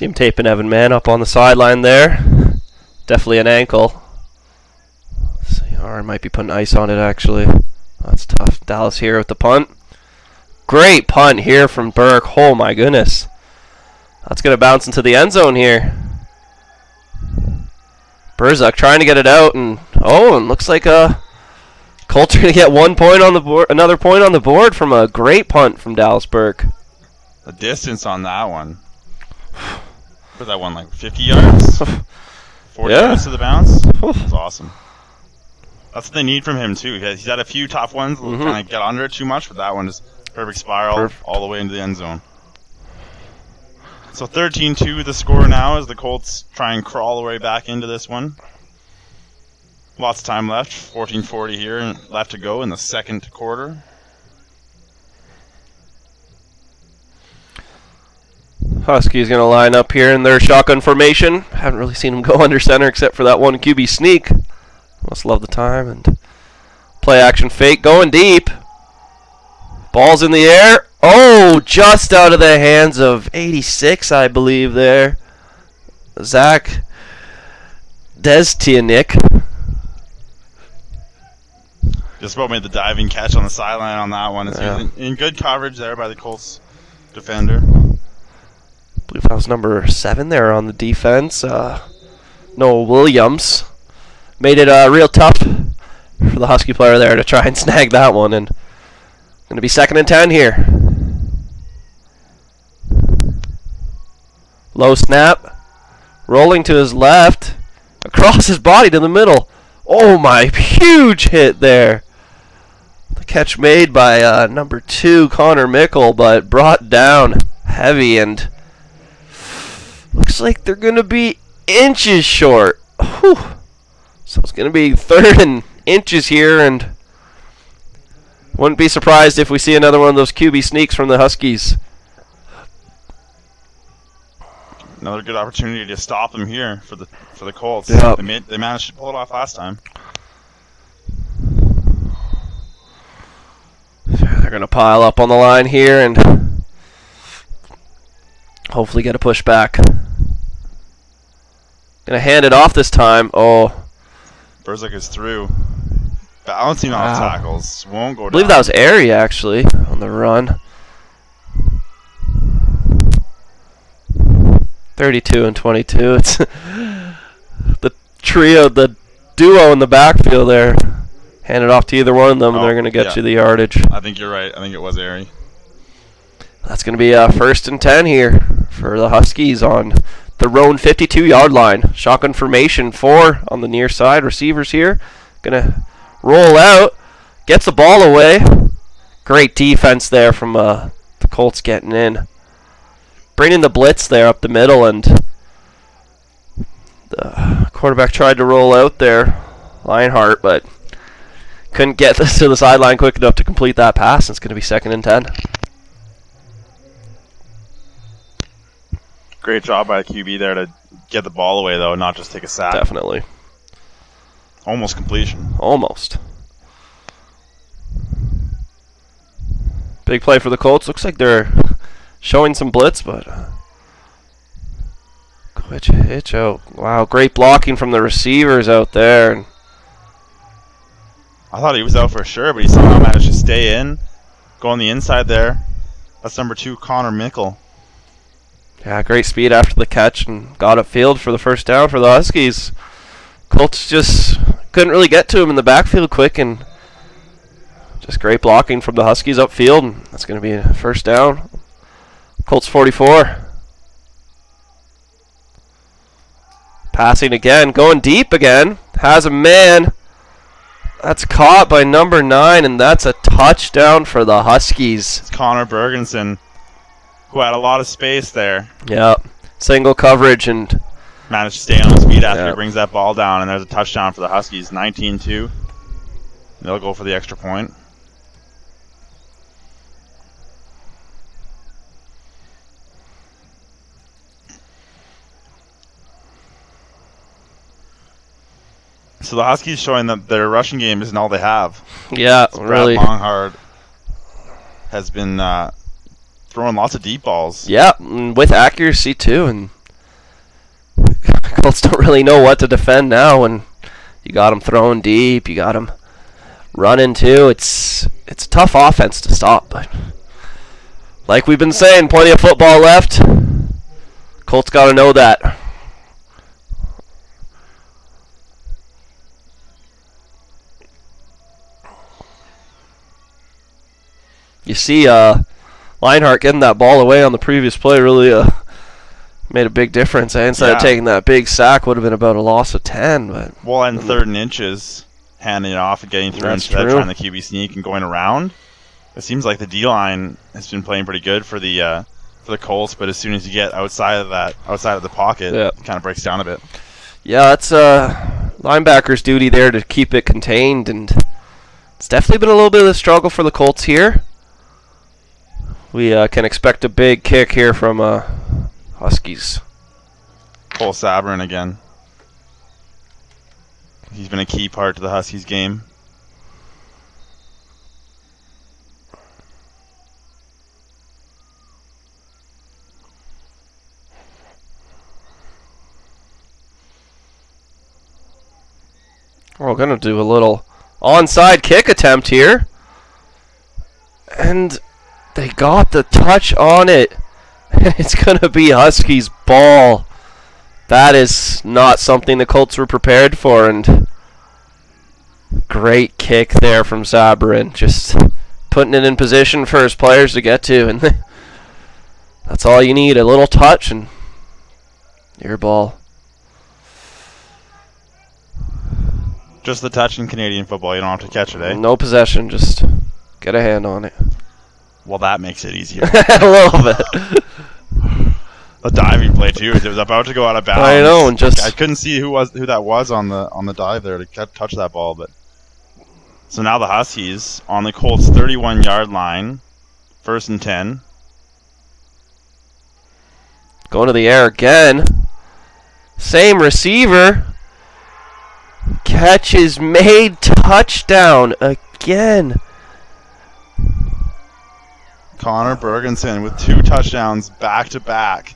See him taping Evan Mann up on the sideline there. Definitely an ankle. Or I might be putting ice on it, actually. That's tough. Dallas here with the punt. Great punt here from Burke. Oh, my goodness. That's going to bounce into the end zone here. Burzak trying to get it out, and looks like Colts are going to get 1 point on the board, another point on the board from a great punt from Dallas Burke. The distance on that one. Was that one like 50 yards? 40 yards to the bounce? That's awesome. That's what they need from him, too. He's had a few tough ones, kind of get under it too much, but that one is perfect spiral all the way into the end zone. So 13-2 the score now as the Colts try and crawl their way back into this one. Lots of time left, 14:40 here and left to go in the second quarter. Huskies going to line up here in their shotgun formation. Haven't really seen them go under center except for that one QB sneak. Must love the time. And play action fake going deep. Ball's in the air. Oh, just out of the hands of 86, I believe there. Zach Destianik. Just about made the diving catch on the sideline on that one. It's in good coverage there by the Colts defender. I believe that was number 7 there on the defense. Noah Williams. Made it real tough for the Husky player there to try and snag that one. And going to be 2nd and 10 here. Low snap. Rolling to his left. Across his body to the middle. Oh my, huge hit there. The catch made by number 2, Connor Mickle, but brought down heavy, and looks like they're going to be inches short. Whew. So it's going to be 3rd and inches here, and wouldn't be surprised if we see another one of those QB sneaks from the Huskies. Another good opportunity to stop them here for the Colts. Yep. They managed to pull it off last time. They're going to pile up on the line here and hopefully get a push back. Going to hand it off this time. Oh. Burzak is through. Bouncing off tackles. Won't go down. I believe that was Airy, actually, on the run. 32 and 22. It's the trio, the duo in the backfield there. Hand it off to either one of them, and they're going to get you the yardage. I think you're right. I think it was Airy. That's going to be 1st and 10 here for the Huskies on the Roan 52-yard line. Shotgun formation, 4 on the near side. Receivers here. Going to roll out. Gets the ball away. Great defense there from the Colts getting in. Bringing the blitz there up the middle, and the quarterback tried to roll out there, Lionheart, but couldn't get this to the sideline quick enough to complete that pass. It's going to be 2nd and 10. Great job by QB there to get the ball away, though, not just take a sack. Definitely. Almost completion. Almost. Big play for the Colts. Looks like they're showing some blitz, but hitch out. Wow, great blocking from the receivers out there. I thought he was out for sure, but he somehow managed to stay in. Go on the inside there. That's number 2, Connor Mickle. Yeah, great speed after the catch and got upfield for the first down for the Huskies. Colts just couldn't really get to him in the backfield quick, and just great blocking from the Huskies upfield. And that's going to be a first down. Colts 44. Passing again, going deep again. Has a man. That's caught by number 9, and that's a touchdown for the Huskies. It's Connor Bergensen, who had a lot of space there. Yeah, single coverage and managed to stay on his feet after he brings that ball down, and there's a touchdown for the Huskies, 19-2. They'll go for the extra point. So the Huskies showing that their rushing game isn't all they have. Yeah, really. Brad Longhard has been throwing lots of deep balls. Yeah, with accuracy too, and Colts don't really know what to defend now, and you got them throwing deep, you got them running too. It's a tough offense to stop, but like we've been saying, plenty of football left. Colts got to know that. You see Lionheart getting that ball away on the previous play really made a big difference. Instead of taking that big sack, would have been about a loss of 10. But well, and 3rd and inches, handing it off and getting through instead of trying the QB sneak and going around. It seems like the D-line has been playing pretty good for the Colts, but as soon as you get outside of the pocket, it kind of breaks down a bit. Yeah, that's linebacker's duty there to keep it contained, and it's definitely been a little bit of a struggle for the Colts here. We can expect a big kick here from Huskies. Cole Sabrin again. He's been a key part to the Huskies game. We're going to do a little onside kick attempt here. And they got the touch on it. It's going to be Huskies' ball. That is not something the Colts were prepared for. And great kick there from Sabrin. Just putting it in position for his players to get to. And that's all you need. A little touch and your ball. Just the touch in Canadian football. You don't have to catch it, eh? No possession. Just get a hand on it. Well, that makes it easier. A little bit. A diving play too. It was about to go out of bounds. I know, and just I couldn't see who that was on the dive there to touch that ball. But so now the Huskies on the Colts 31-yard line, 1st and 10. Going to the air again. Same receiver. Catch is made. Touchdown again. Connor Bergenson with 2 touchdowns back to back.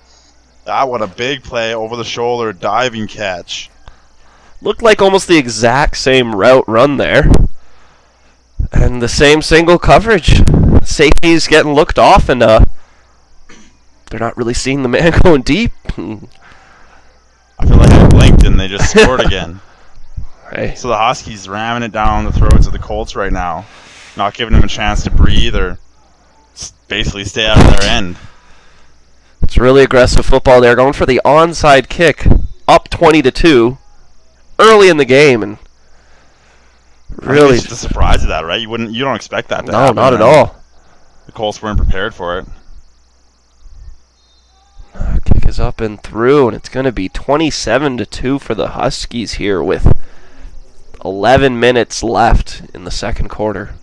That what a big play over the shoulder diving catch. Looked like almost the exact same route run there. And the same single coverage. Safety's getting looked off and they're not really seeing the man going deep. I feel like they blinked and they just scored again. Hey. So the Huskies ramming it down the throats of the Colts right now. Not giving them a chance to breathe or basically stay out of their end. It's really aggressive football there, going for the onside kick, up 20-2, early in the game, and really just a surprise of that, right? You don't expect that to happen. No, not at all. The Colts weren't prepared for it. Kick is up and through, and it's going to be 27-2 for the Huskies here with 11 minutes left in the second quarter.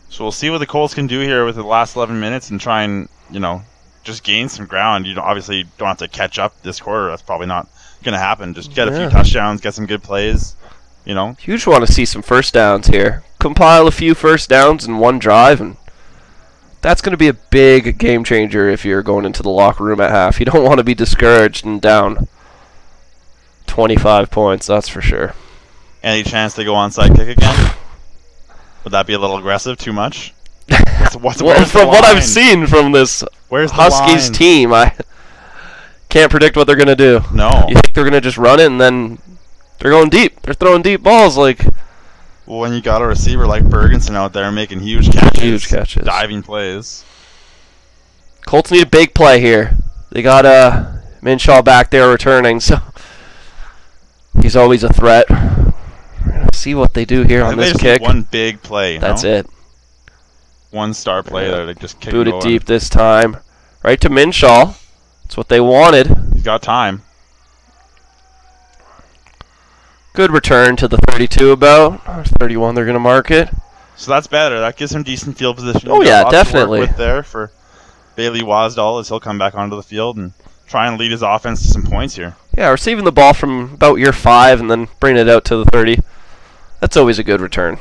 So we'll see what the Colts can do here with the last 11 minutes and try and, just gain some ground. You obviously don't have to catch up this quarter. That's probably not going to happen. Just get a few touchdowns, get some good plays, Huge want to see some first downs here. Compile a few first downs in one drive, and that's going to be a big game changer if you're going into the locker room at half. You don't want to be discouraged and down 25 points, that's for sure. Any chance to go onside kick again? Would that be a little aggressive? Too much? Well, from what I've seen from this Huskies team, I can't predict what they're going to do. No. You think they're going to just run it and then they're going deep? They're throwing deep balls like... Well, when you got a receiver like Bergenson out there making huge catches. Diving plays. Colts need a big play here. They got Minshaw back there returning, so he's always a threat. See what they do here on this kick. One big play. That's it. One star play there to just kick boot it deep this time. Right to Minshaw. That's what they wanted. He's got time. Good return to the 32 about. 31 they're going to mark it. So that's better. That gives him decent field position. Oh yeah, definitely. With there for Bailey Wasdall as he'll come back onto the field and try and lead his offense to some points here. Yeah, receiving the ball from about year 5 and then bringing it out to the 30. That's always a good return.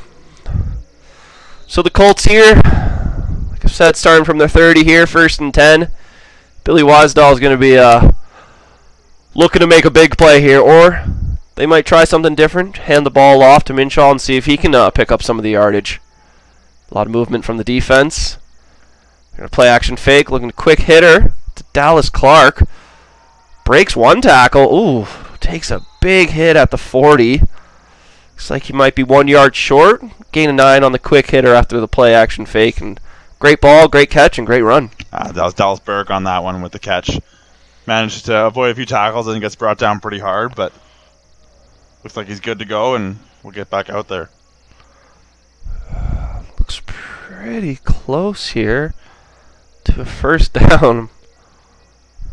So the Colts here, like I said, starting from their 30 here, 1st and 10. Billy Wisedahl is going to be looking to make a big play here, or they might try something different, hand the ball off to Minshaw and see if he can pick up some of the yardage. A lot of movement from the defense. Going to play action fake, looking to quick hitter to Dallas Clark. Breaks one tackle. Ooh, takes a big hit at the 40. Looks like he might be 1 yard short. Gain of 9 on the quick hitter after the play action fake. And great ball, great catch, and great run. That was Dallas Burke on that one with the catch. Managed to avoid a few tackles and gets brought down pretty hard, but looks like he's good to go, and we'll get back out there. Looks pretty close here to a first down.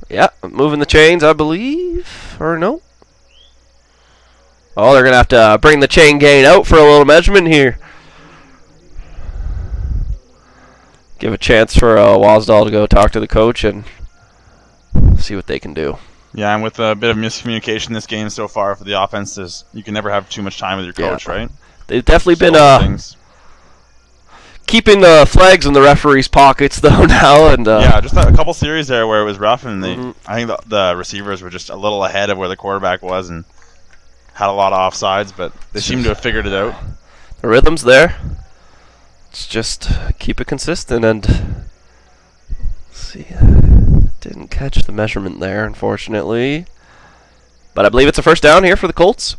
Yeah, moving the chains, I believe. Or no? Oh, they're going to have to bring the chain gain out for a little measurement here. Give a chance for Wasdahl to go talk to the coach and see what they can do. Yeah, and with a bit of miscommunication this game so far for the offenses, you can never have too much time with your coach, right? They've definitely been keeping the flags in the referees' pockets though now, and yeah, just a couple series there where it was rough, and I think the receivers were just a little ahead of where the quarterback was and had a lot of offsides, but they seem to have figured it out. The rhythm's there. Let's just keep it consistent and see. Didn't catch the measurement there, unfortunately. But I believe it's a first down here for the Colts.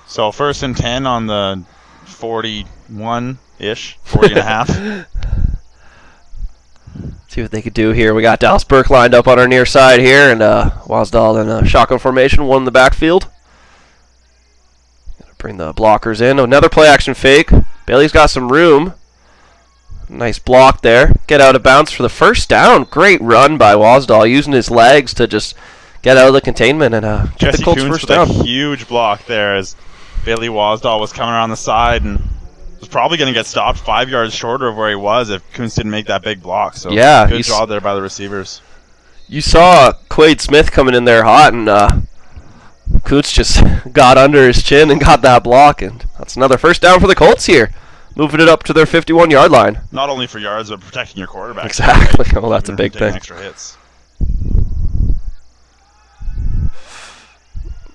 So 1st and 10 on the 41-ish, 40 and a half. See what they could do here. We got Dallas Burke lined up on our near side here, and Wasdahl in a shotgun formation, one in the backfield. Gonna bring the blockers in. Another play action fake. Bailey's got some room. Nice block there. Get out of bounds for the first down. Great run by Wasdahl, using his legs to just get out of the containment and get the Colts first down. A huge block there as Bailey Wasdahl was coming around the side and was probably going to get stopped 5 yards shorter of where he was if Kuntz didn't make that big block. So yeah, good job there by the receivers. You saw Quade Smith coming in there hot, and Kuntz just got under his chin and got that block, and that's another first down for the Colts here, moving it up to their 51-yard line. Not only for yards, but protecting your quarterback. Exactly. Right? Well, that's a big thing. Extra hits.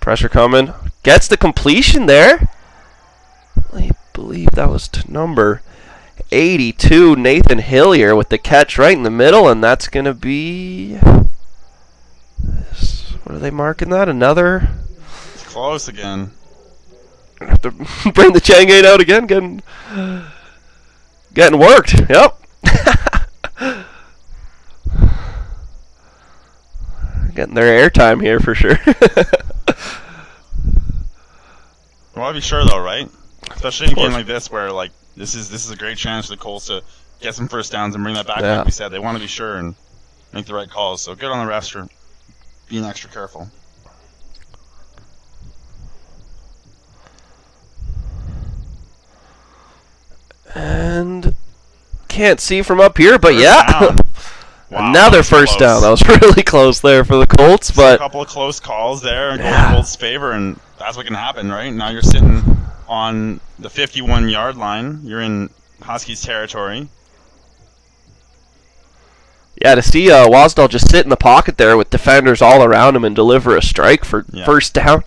Pressure coming. Gets the completion there. I believe that was to number 82, Nathan Hillier, with the catch right in the middle, and that's going to be... What are they marking that? Another... It's close again. Have to bring the chain gate out again. Getting worked. Yep. Getting their airtime here for sure. You want to be sure though, right? Especially in a game like this, where like this is a great chance for the Colts to get some first downs and bring that back. Yeah. Like we said, they want to be sure and make the right calls. So good on the refs for being extra careful. And can't see from up here, but first yeah. Wow, another first down. That was really close there for the Colts, but a couple of close calls there and going in Colts' favor, and that's what can happen, right? Now you're sitting on the 51-yard line. You're in Huskies territory. Yeah, to see Wasdahl just sit in the pocket there with defenders all around him and deliver a strike for first down.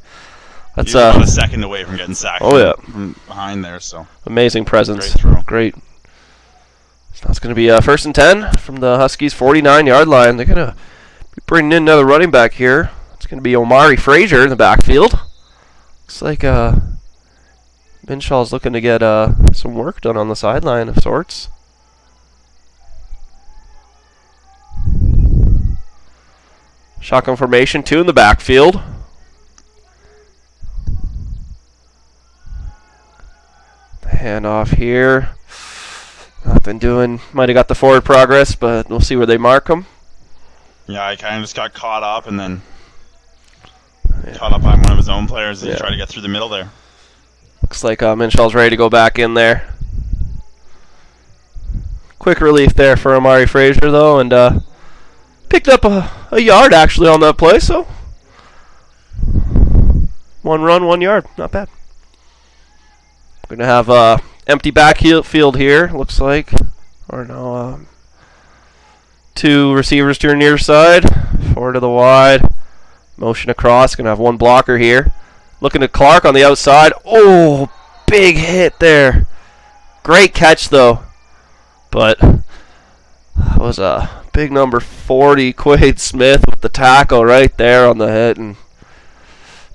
That's about a second away from getting sacked. Oh yeah, from behind there. So amazing presence. Great throw. Great. So that's going to be 1st and 10 from the Huskies' 49-yard line. They're going to be bringing in another running back here. It's going to be Omari Frazier in the backfield. Looks like Minshaw's looking to get some work done on the sideline of sorts. Shotgun formation, 2 in the backfield. The handoff here. Nothing doing. Might have got the forward progress, but we'll see where they mark him. Yeah, he kind of just got caught up and then caught up by one of his own players and he tried to get through the middle there. Looks like Minshaw's ready to go back in there. Quick relief there for Omari Frazier, though, and picked up a yard, actually, on that play, so 1 run, 1 yard. Not bad. We're going to have empty backfield here, looks like. Or no, 2 receivers to your near side, 4 to the wide. Motion across, going to have 1 blocker here. Looking at Clark on the outside. Oh, big hit there. Great catch, though. But that was a big number 40, Quade Smith, with the tackle right there on the hit. And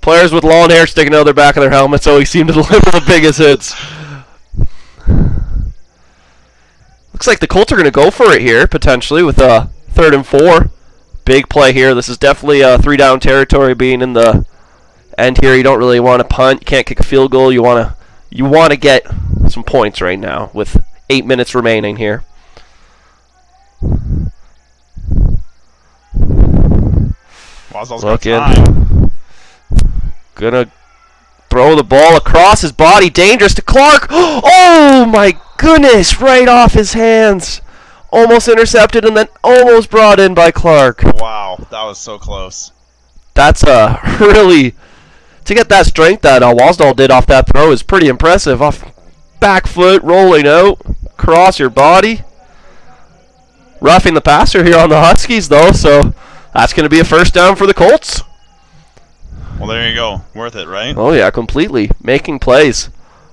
players with long hair sticking out of their back of their helmets always seem to deliver the biggest hits. Looks like the Colts are going to go for it here, potentially, with 3rd and 4. Big play here. This is definitely 3-down territory being in the end here. You don't really want to punt. You can't kick a field goal. You want to get some points right now with 8 minutes remaining here. Wazdal's got time. Gonna throw the ball across his body. Dangerous to Clark. Oh my goodness! Right off his hands. Almost intercepted and then almost brought in by Clark. Wow, that was so close. That's really, to get that strength that Wasdal did off that throw is pretty impressive. Off back foot, rolling out, across your body. Roughing the passer here on the Huskies though, so that's going to be a 1st down for the Colts. Well, there you go. Worth it, right? Oh yeah, completely. Making plays.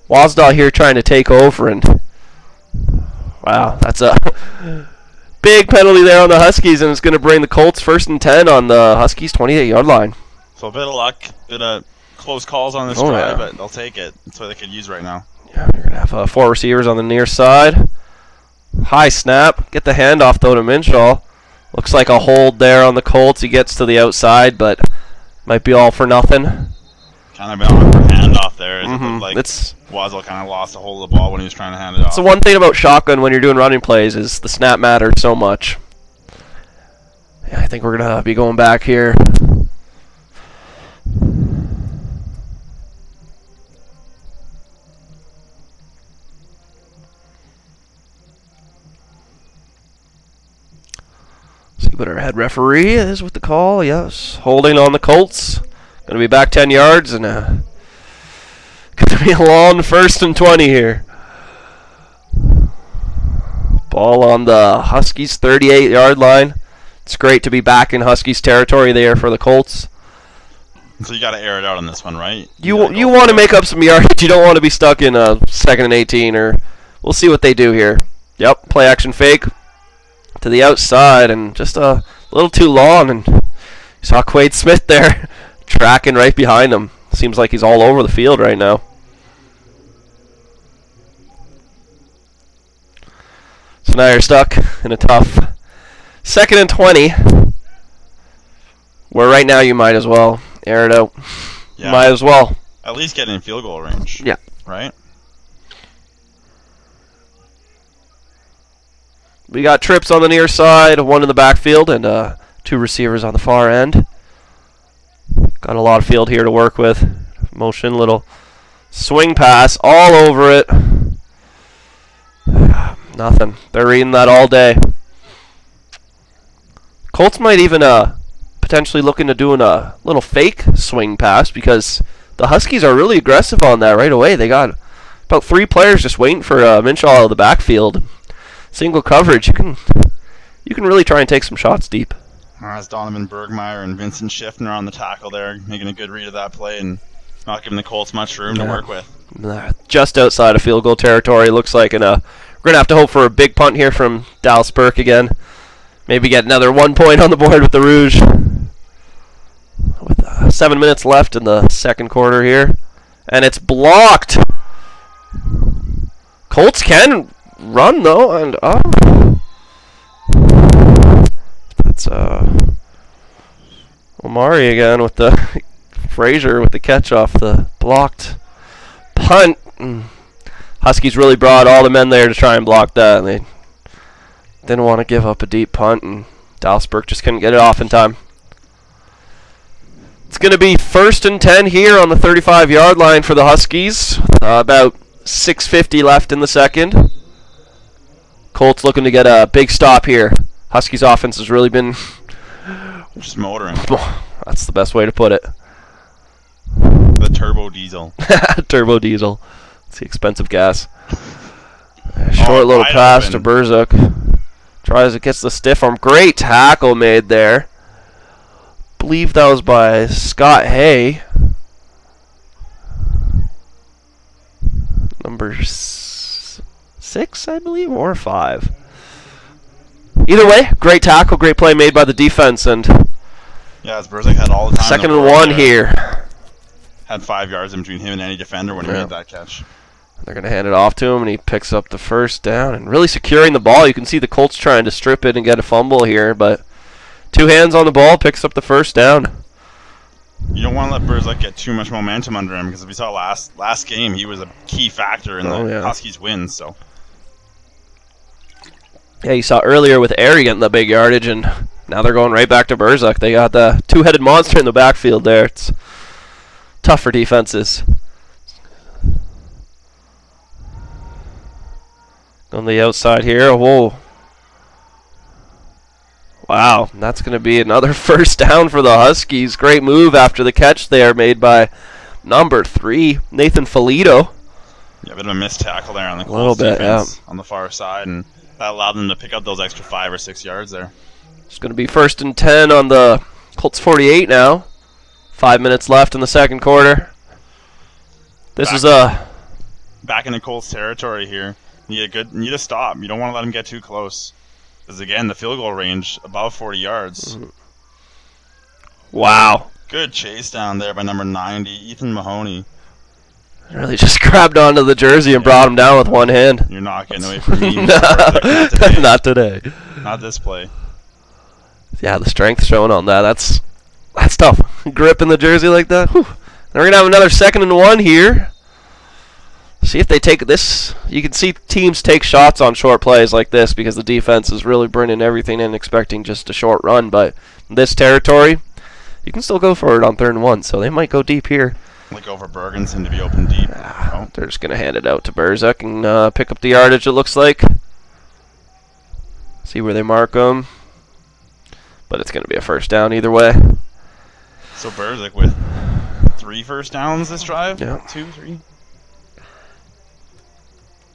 Wasdal here trying to take over, and wow, that's a big penalty there on the Huskies, and it's going to bring the Colts 1st and 10 on the Huskies' 28-yard line. So a bit of luck, bit of close calls on this drive, but they'll take it. That's what they could use right now. Yeah, you're going to have 4 receivers on the near side. High snap. Get the handoff, though, to Minshaw. Looks like a hold there on the Colts. He gets to the outside, but might be all for nothing. Kind of an awkward handoff there. It looked like Wazdal kind of lost a hold of the ball when he was trying to hand it off. So one thing about shotgun when you're doing running plays is the snap matters so much. Yeah, I think we're going to be going back here. See what our head referee is with the call. Yes, holding on the Colts. Going to be back 10 yards and going to be a long 1st and 20 here. Ball on the Huskies' 38-yard line. It's great to be back in Huskies territory there for the Colts. So you got to air it out on this one, right? You want to make up some yardage. You don't want to be stuck in a 2nd and 18, or we'll see what they do here. Yep, play action fake to the outside, and just a little too long, and you saw Quade Smith there tracking right behind him. Seems like he's all over the field right now. So now you're stuck in a tough 2nd and 20, where right now you might as well air it out. Yeah. Might as well. At least get in field goal range. Yeah. Right? We got trips on the near side, 1 in the backfield, and 2 receivers on the far end. Got a lot of field here to work with. Motion, little swing pass, all over it. Nothing. They're reading that all day. Colts might even potentially look into doing a little fake swing pass, because the Huskies are really aggressive on that right away. They got about 3 players just waiting for Minshaw out of the backfield. Single coverage, you can really try and take some shots deep. As Donovan Bergmeyer and Vincent Schiffner on the tackle there, making a good read of that play and not giving the Colts much room to work with. Just outside of field goal territory, looks like, and we're going to have to hope for a big punt here from Dallas Burke again. Maybe get another 1 point on the board with the Rouge. With 7 minutes left in the 2nd quarter here. And it's blocked. Colts can run, though, and that's Omari again with the Frazier with the catch off the blocked punt. Huskies really brought all the men there to try and block that, and they didn't want to give up a deep punt, and Dallas Burke just couldn't get it off in time. It's going to be 1st and 10 here on the 35-yard line for the Huskies. About 6:50 left in the 2nd. Colts looking to get a big stop here. Huskies offense has really been just motoring. That's the best way to put it. The turbo diesel. Turbo diesel. It's the expensive gas. Short little pass to Burzuk. Tries it, gets the stiff arm. Great tackle made there. Believe that was by Scott Hay. Number 6, I believe, or 5. Either way, great tackle, great play made by the defense, and yeah, as Burzuk had all the time. 2nd and 1 here. Had 5 yards in between him and any defender when he made that catch. They're going to hand it off to him, and he picks up the first down and really securing the ball. You can see the Colts trying to strip it and get a fumble here, but 2 hands on the ball, picks up the first down. You don't want to let Burzuk get too much momentum under him, because if we saw last game, he was a key factor in the Huskies' win. So yeah, you saw earlier with Airy getting the big yardage, and now they're going right back to Burzuk. They got the two-headed monster in the backfield there. It's tough for defenses. On the outside here, whoa. Wow, that's going to be another first down for the Huskies. Great move after the catch there made by number 3, Nathan Filito. Yeah, a bit of a missed tackle there on the Colts defense on the far side, and that allowed them to pick up those extra 5 or 6 yards there. It's going to be 1st and 10 on the Colts 48 now. 5 minutes left in the second quarter. This is back in the Colts territory here. Need a stop. You don't want to let him get too close. Because again, the field goal range above 40 yards. Wow. Good chase down there by number 90, Ethan Mahoney. Really just grabbed onto the jersey and brought him down with one hand. You're not getting away from me. Not today. Not this play. Yeah, the strength shown on that. That's tough. Gripping the jersey like that. Whew. We're going to have another 2nd and 1 here. See if they take this. You can see teams take shots on short plays like this because the defense is really bringing everything in, expecting just a short run. But in this territory, you can still go for it on 3rd and 1. So they might go deep here. Like over Bergensen to be open deep. They're just going to hand it out to Burzuk and pick up the yardage, it looks like. See where they mark them. But it's going to be a first down either way. So Burzuk with 3 first downs this drive? Yeah. 2, 3?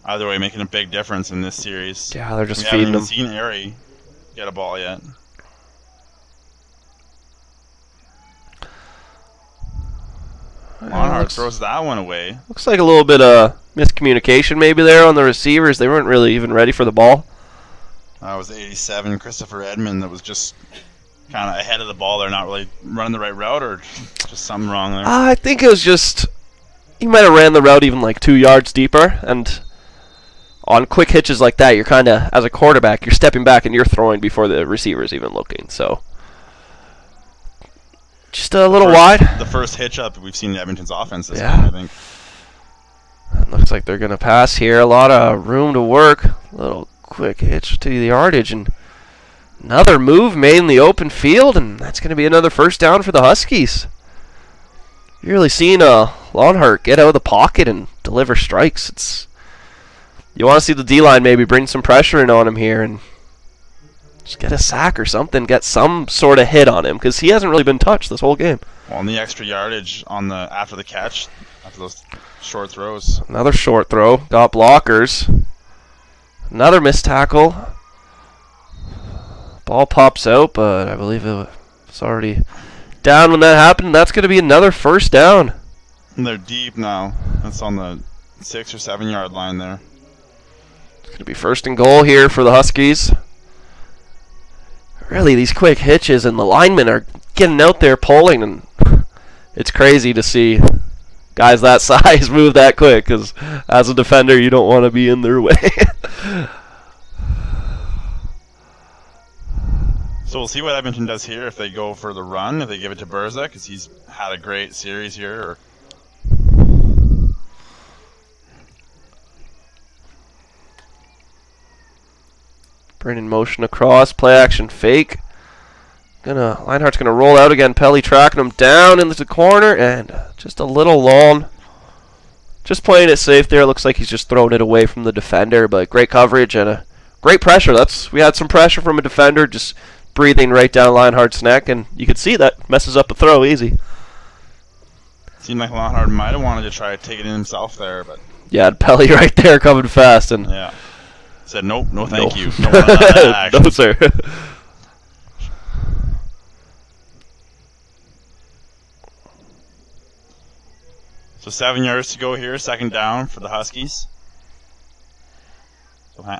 Either way, making a big difference in this series. Yeah, they're just feeding them. We haven't even seen Airy get a ball yet. Lonhart throws that one away. Looks like a little bit of miscommunication maybe there on the receivers. They weren't really even ready for the ball. That was 87, Christopher Edmond, that was just kind of ahead of the ball. They're not really running the right route, or just something wrong there? I think it was just he might have ran the route even like 2 yards deeper, and on quick hitches like that, you're kind of, as a quarterback, you're stepping back and you're throwing before the receiver's even looking. So just a little wide. The first hitch up we've seen in Edmonton's offense this game, I think. It looks like they're going to pass here. A lot of room to work. A little quick hitch to the yardage, and another move made in the open field, and that's going to be another first down for the Huskies. You're really seeing Lonhart get out of the pocket and deliver strikes. You want to see the D-line maybe bring some pressure in on him here and just get a sack or something, get some sort of hit on him, because he hasn't really been touched this whole game. Well, and the extra yardage on after the catch, after those short throws. Another short throw, got blockers. Another missed tackle. Ball pops out, but I believe it's already down when that happened. That's going to be another first down. And they're deep now. That's on the 6 or 7 yard line there. It's going to be 1st and goal here for the Huskies. Really, these quick hitches and the linemen are getting out there pulling, and it's crazy to see guys that size move that quick, because as a defender, you don't want to be in their way. So we'll see what Edmonton does here, if they go for the run, if they give it to Burzuk, because he's had a great series here. Bringing motion across, play action fake. Linehart's gonna roll out again. Pelly tracking him down into the corner, and just a little long. Just playing it safe there. Looks like he's just throwing it away from the defender, but great coverage and a great pressure. We had some pressure from a defender, just breathing right down Linehart's neck, and you could see that messes up a throw easy. Seemed like Lonhart might have wanted to try to take it in himself there, but Yeah, Pelly right there coming fast. And Yeah. Said, nope, no thank No. you. No, one on that action. No, sir. So 7 yards to go here, second down for the Huskies. So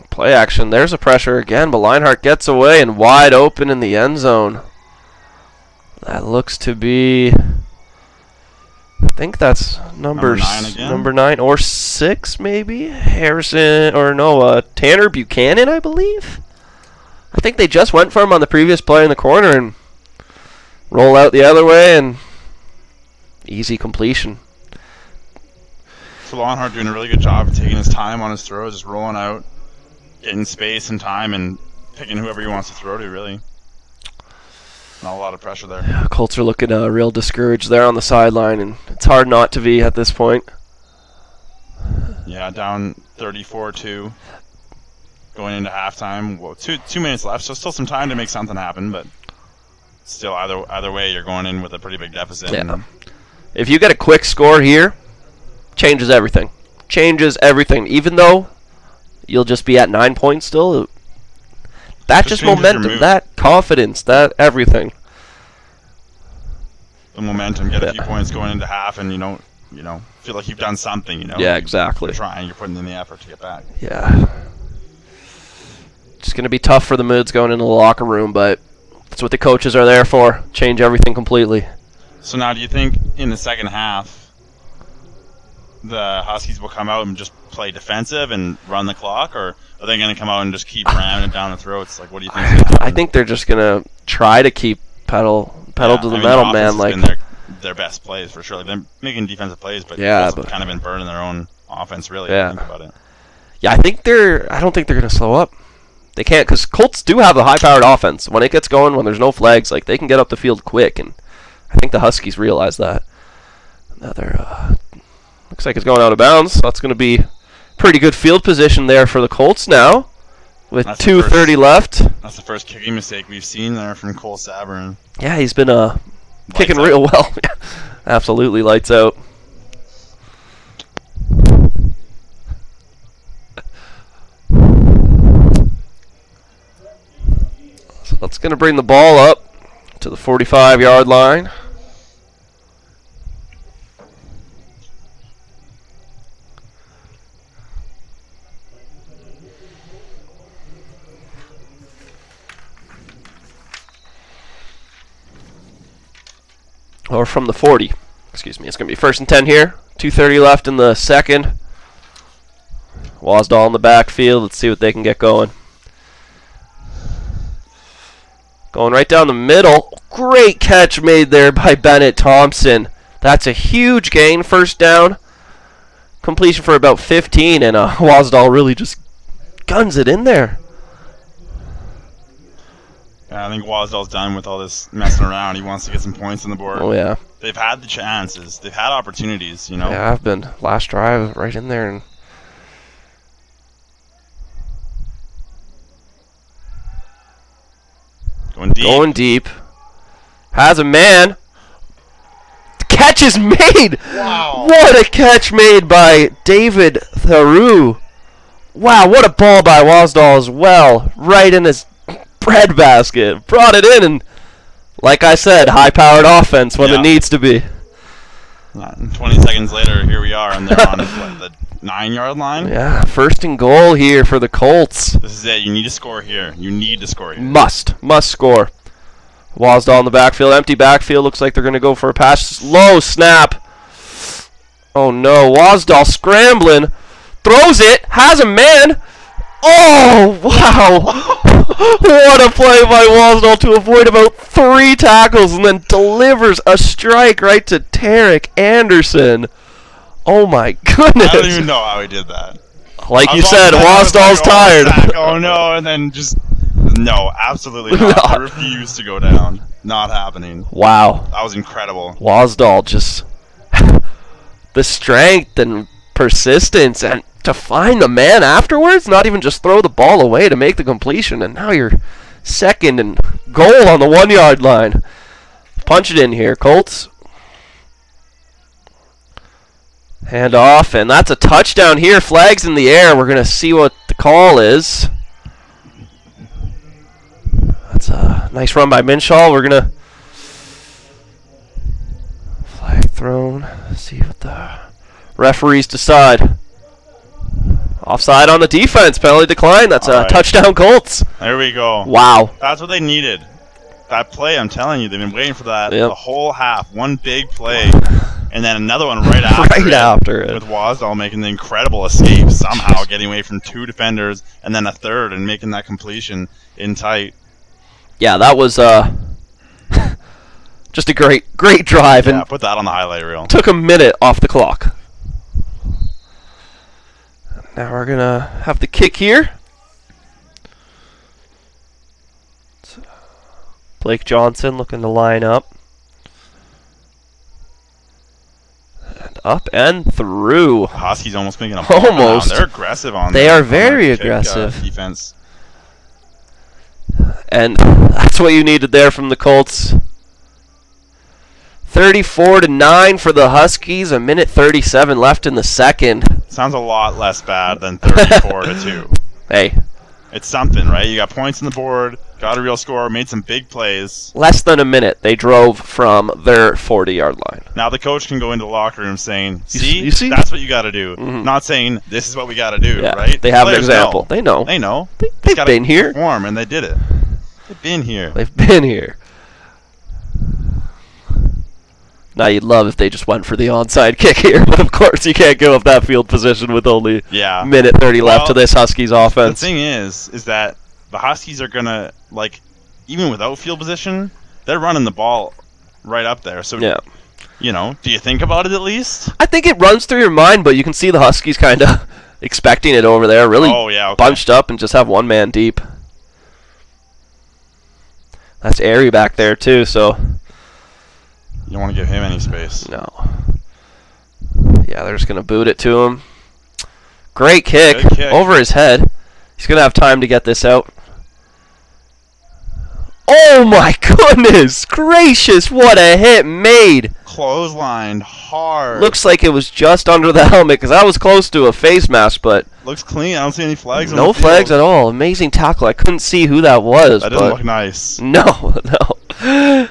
Play action. There's a pressure again, but Leinart gets away and wide open in the end zone. That looks to be... I think that's number 9 again? Number 9 or 6, maybe? Harrison, or no, Tanner Buchanan, I believe? I think they just went for him on the previous play in the corner and roll out the other way and easy completion. So Leinart doing a really good job of taking his time on his throws, just rolling out, getting space and time, and picking whoever he wants to throw to, really. Not a lot of pressure there. Yeah, Colts are looking real discouraged there on the sideline, and it's hard not to be at this point. Yeah, down 34-2 going into halftime. Well, 2 minutes left, so still some time to make something happen, but still, either way, you're going in with a pretty big deficit. Yeah. If you get a quick score here, changes everything. Changes everything. Even though you'll just be at 9 points still, that just momentum, that confidence, that everything. The momentum, get a few points going into half, and you know, feel like you've done something. Yeah, exactly. You're trying, you're putting in the effort to get back. Yeah. It's gonna be tough for the Moods going into the locker room, but that's what the coaches are there for. Change everything completely. So now, do you think in the second half the Huskies will come out and just play defensive and run the clock, or are they going to come out and just keep ramming it down the throats? Like, what do you think? I think they're just going to try to keep pedal to the metal, man. Like, been their best plays for sure. Like, they're making defensive plays, but they've also kind of been burning their own offense. Really, yeah. If you think about it. Yeah, I don't think they're going to slow up. They can't, because Colts do have a high-powered offense. When it gets going, when there's no flags, like, they can get up the field quick, and I think the Huskies realize that. Another looks like it's going out of bounds. So that's going to be pretty good field position there for the Colts now, with 2:30 left. That's the first kicking mistake we've seen there from Cole Sabern. Yeah, he's been kicking real well. Absolutely lights out. So that's going to bring the ball up to the 45-yard line. Or from the 40. Excuse me. It's going to be 1st and 10 here. 2:30 left in the second. Wasdahl in the backfield. Let's see what they can get going. Going right down the middle. Great catch made there by Bennett Thompson. That's a huge gain. First down. Completion for about 15, and Wasdahl really just guns it in there. Yeah, I think Wasdahl's done with all this messing around. He wants to get some points on the board. Oh, yeah. They've had the chances. They've had opportunities, Yeah, I've been last drive right in there. And going deep. Has a man. The catch is made. Wow. What a catch made by David Theroux. Wow, what a ball by Wasdahl as well. Right in his breadbasket. Brought it in, and like I said, high-powered offense when it needs to be. 20 seconds later, here we are, and they're on the 9-yard line. Yeah, 1st and goal here for the Colts. This is it. You need to score here. You need to score here. Must score. Wasdahl in the backfield, empty backfield. Looks like they're going to go for a pass. Low snap. Oh no, Wasdahl scrambling. Throws it, has a man. Oh, wow. What a play by Wasdahl to avoid about 3 tackles and then delivers a strike right to Tarek Anderson. Oh, my goodness. I don't even know how he did that. Like you said, Wasdahl's tired. Oh, no, and then just... No, absolutely not. I refuse to go down. Not happening. Wow. That was incredible. Wasdahl just... the strength and persistence, and to find the man afterwards, not even just throw the ball away to make the completion, and now you're 2nd and goal on the 1-yard line. Punch it in here, Colts. Hand off, and that's a touchdown here. Flags in the air. We're going to see what the call is. That's a nice run by Minshaw. We're going to flag thrown. See what the referees decide. Offside on the defense. Penalty decline. That's a touchdown Colts. There we go. Wow. That's what they needed. That play, I'm telling you, they've been waiting for that the whole half. One big play, and then another one right after it. With Wasdall making the incredible escape, somehow getting away from 2 defenders, and then a third, and making that completion in tight. Yeah, that was just a great drive. Yeah, and put that on the highlight reel. Took a minute off the clock. Now we're going to have the kick here. Blake Johnson looking to line up. And up and through. Huskies almost making a ball. Almost. They're aggressive on They are very aggressive. Defense. And that's what you needed there from the Colts. 34-9 for the Huskies. 1:37 left in the second. Sounds a lot less bad than 34-2. Hey. It's something, right? You got points on the board, got a real score, made some big plays. Less than a minute, they drove from their 40-yard line. Now the coach can go into the locker room saying, see? That's what you got to do. Not saying, this is what we got to do, right? They have an example. They know. They know. They've been here. Perform, and they did it. They've been here. They've been here. Now you'd love if they just went for the onside kick here, but of course you can't give up that field position with only minute 30 left to this Huskies offense. The thing is that the Huskies are gonna, like, even without field position, they're running the ball right up there. So you know, do you think about it at least? I think it runs through your mind, but you can see the Huskies kind of expecting it over there, really bunched up and just have one man deep. That's airy back there too, so. You don't want to give him any space. No. Yeah, they're just going to boot it to him. Great kick. Over his head. He's going to have time to get this out. Oh my goodness gracious, what a hit made. Clotheslined hard. Looks like it was just under the helmet because that was close to a face mask, but. Looks clean. I don't see any flags on No the field. flags at all. Amazing tackle. I couldn't see who that was. That doesn't look nice. No, no.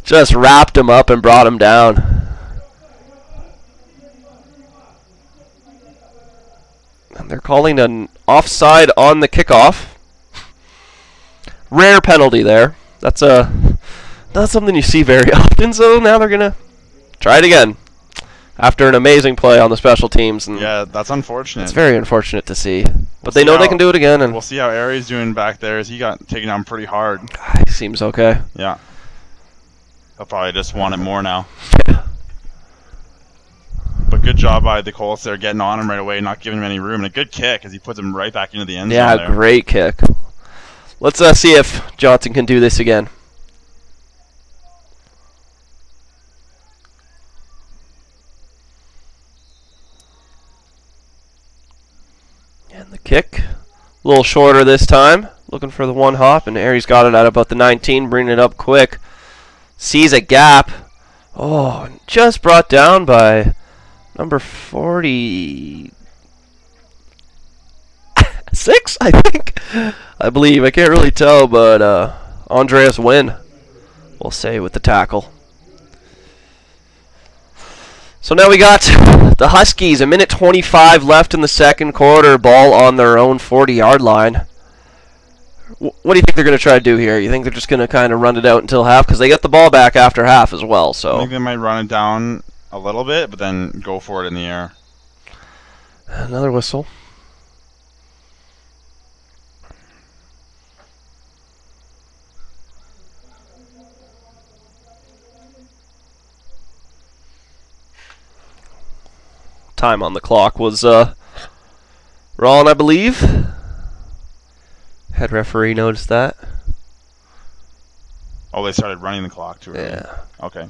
Just wrapped him up and brought him down. And they're calling an offside on the kickoff. Rare penalty there. That's not something you see very often, so now they're going to try it again. After an amazing play on the special teams. And yeah, that's unfortunate. It's very unfortunate to see. But they know they can do it again. And we'll see how Aries doing back there as he got taken down pretty hard. He seems okay. Yeah. They'll probably just want it more now. But good job by the Colts there, getting on him right away, not giving him any room. And a good kick as he puts him right back into the end zone. Yeah, great kick. Let's see if Johnson can do this again. And the kick, a little shorter this time. Looking for the one hop, and Aries got it at about the 19, bringing it up quick. Sees a gap. Oh, just brought down by number 46, I think. I believe. I can't really tell, but Andreas Wynn, we'll say, with the tackle. So now we got the Huskies, 1:25 left in the second quarter, ball on their own 40-yard line. What do you think they're going to try to do here? You think they're just going to kind of run it out until half? Because they get the ball back after half as well. So I think they might run it down a little bit, but then go for it in the air. Another whistle. Time on the clock was wrong, I believe. Head referee noticed that. Oh, they started running the clock too early. Yeah. Okay.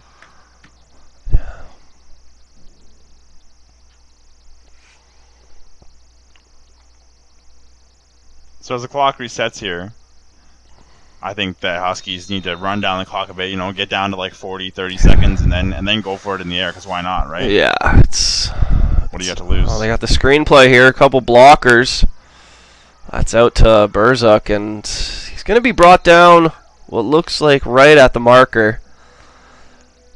Yeah. So as the clock resets here, I think the Huskies need to run down the clock a bit, get down to like 40, 30 seconds and then go for it in the air, because why not, right? Yeah, it's What do you got to lose? Oh, they got the screenplay here. A couple blockers. That's out to Burzuk, and he's going to be brought down what looks like right at the marker.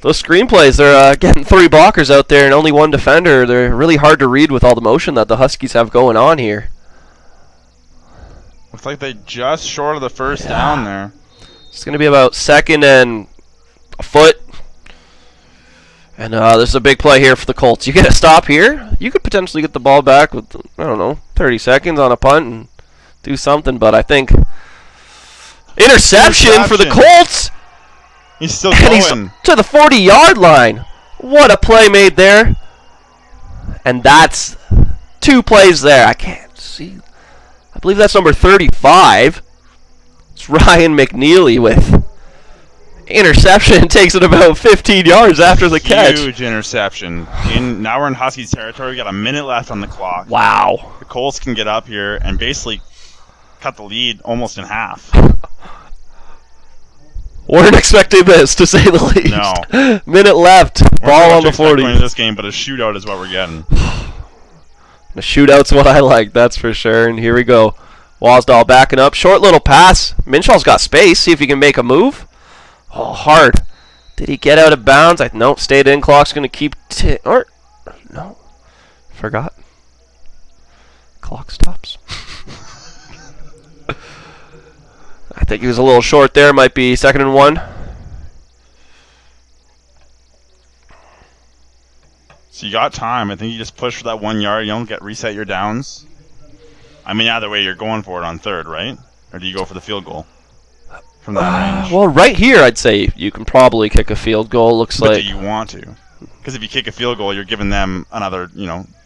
Those screenplays, they're getting 3 blockers out there and only 1 defender. They're really hard to read with all the motion that the Huskies have going on here. Looks like they just short of the first down there. It's going to be about 2nd and a foot. And this is a big play here for the Colts. You get a stop here, you could potentially get the ball back with, I don't know, 30 seconds on a punt and do something. But I think interception for the Colts. He's still and going. He's to the 40-yard line. What a play made there. And that's 2 plays there. I can't see. I believe that's number 35. It's Ryan McNeely with interception. Takes it about 15 yards after the catch. Huge interception. Now we're in Huskies territory. We got a minute left on the clock. Wow. The Colts can get up here and basically cut the lead almost in half. Weren't expecting this, to say the least. No. Minute left. Ball on the 40. Going to this game, but a shootout is what we're getting. The shootout's what I like, that's for sure. And here we go. Wasdahl backing up. Short little pass. Minshall's got space. See if he can make a move. Oh, hard. Did he get out of bounds? Nope, stayed in. Clock's going to keep... no. Forgot. Clock stops. I think he was a little short there. Might be 2nd and 1. So you got time. I think you just push for that 1 yard. You don't get reset your downs. I mean, either way, you're going for it on 3rd, right? Or do you go for the field goal from that range? Well, right here, I'd say you can probably kick a field goal. Looks but like. Do you want to? Because if you kick a field goal, you're giving them another,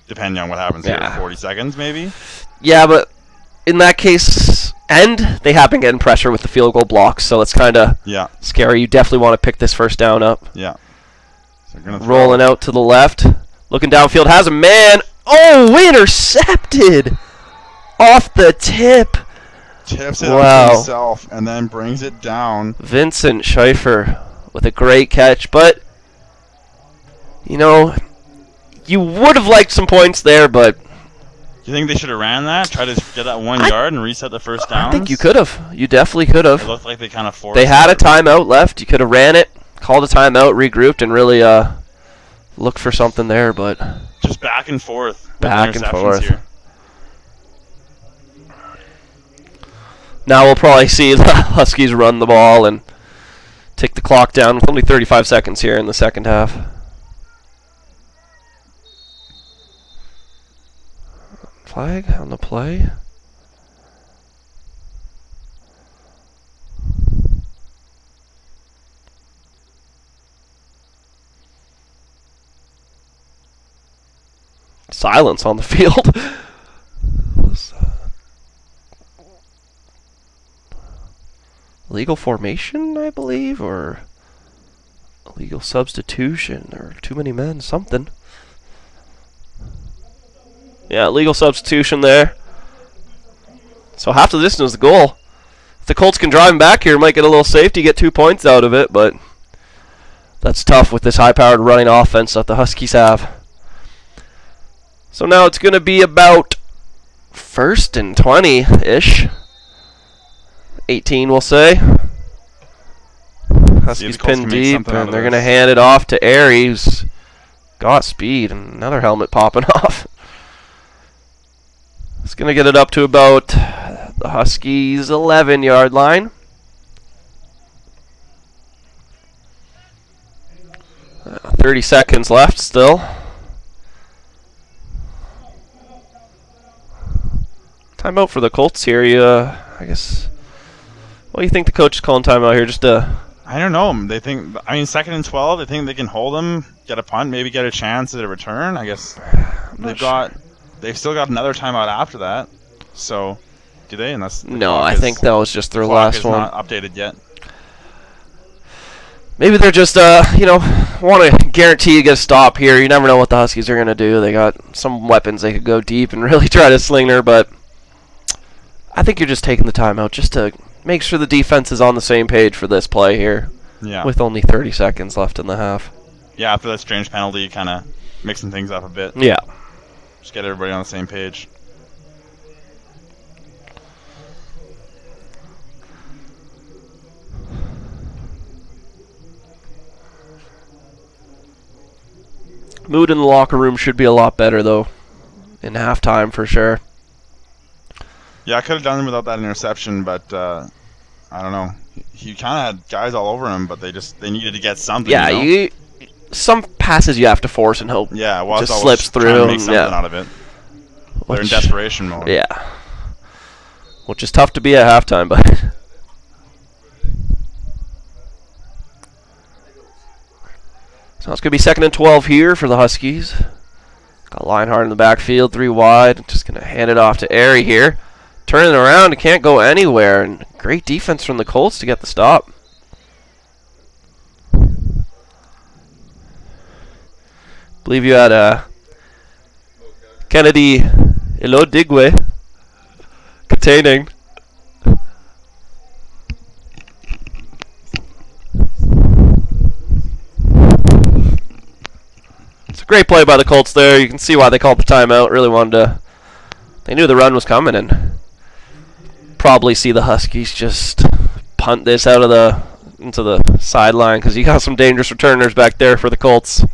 depending on what happens here, 40 seconds maybe? Yeah, but in that case, and they have been getting pressure with the field goal blocks, so it's kind of scary. You definitely want to pick this first down up. Yeah. So rolling out to the left. Looking downfield, has a man. Oh, intercepted! Off the tip. Tips it up himself and then brings it down. Vincent Schaefer with a great catch, but, you would have liked some points there, but... You think they should have ran that? Try to get that 1 yard and reset the first down? I think you could have. You definitely could have. It looked like they kind of forced They had a timeout left. You could have ran it, called a timeout, regrouped, and really looked for something there, but... Just back and forth. Back and forth. Here. Now we'll probably see the Huskies run the ball and tick the clock down with only 35 seconds here in the second half. Flag on the play. Silence on the field. Legal formation, I believe, or illegal substitution, or too many men, something. Yeah, legal substitution there. So half the distance is the goal. If the Colts can drive him back here, might get a little safety, get 2 points out of it, but that's tough with this high-powered running offense that the Huskies have. So now it's going to be about 1st and 20-ish. 18, we'll say. Huskies pinned deep, and they're going to hand it off to Airy, who's got speed, and another helmet popping off. It's going to get it up to about the Huskies' 11-yard line. 30 seconds left still. Timeout for the Colts here. I guess. What do you think the coach is calling timeout here? Just I don't know. They think. I mean, 2nd and 12. They think they can hold them, get a punt, maybe get a chance at a return. I guess they've still got another timeout after that. So, do they? And that's no. I think that was just their last one. Not updated yet. Maybe they're just want to guarantee you get a stop here. You never know what the Huskies are gonna do. They got some weapons. They could go deep and really try to sling her, but I think you're just taking the timeout just to make sure the defense is on the same page for this play here. Yeah. With only 30 seconds left in the half. Yeah, after that strange penalty, kind of mixing things up a bit. Yeah. Just get everybody on the same page. Mood in the locker room should be a lot better, though, in halftime for sure. Yeah, I could have done it without that interception, but I don't know. He kind of had guys all over him, but they needed to get something. Yeah, you know? Some passes you have to force and hope. Yeah, well, just slips through. To make something out of it. They're in desperation mode. Yeah, which is tough to be at halftime, but. So it's going to be 2nd and 12 here for the Huskies. Got Lionheart in the backfield, 3 wide. Just going to hand it off to Airy here. Turning around, and can't go anywhere. And great defense from the Colts to get the stop. Believe you had Kennedy Ilodigwe containing. It's a great play by the Colts there. You can see why they called the timeout. Really wanted to. They knew the run was coming and probably see the Huskies just punt this out of into the sideline because you got some dangerous returners back there for the Colts.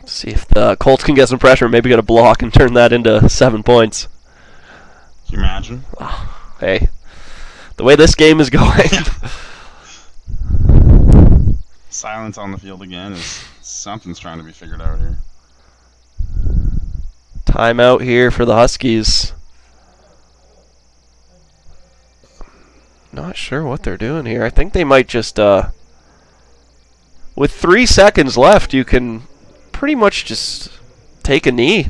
See if the Colts can get some pressure, maybe get a block and turn that into 7 points. Can you imagine? Oh, hey, the way this game is going. Silence on the field again is something's trying to be figured out here. Timeout here for the Huskies. Not sure what they're doing here. I think they might just, with 3 seconds left, you can pretty much just take a knee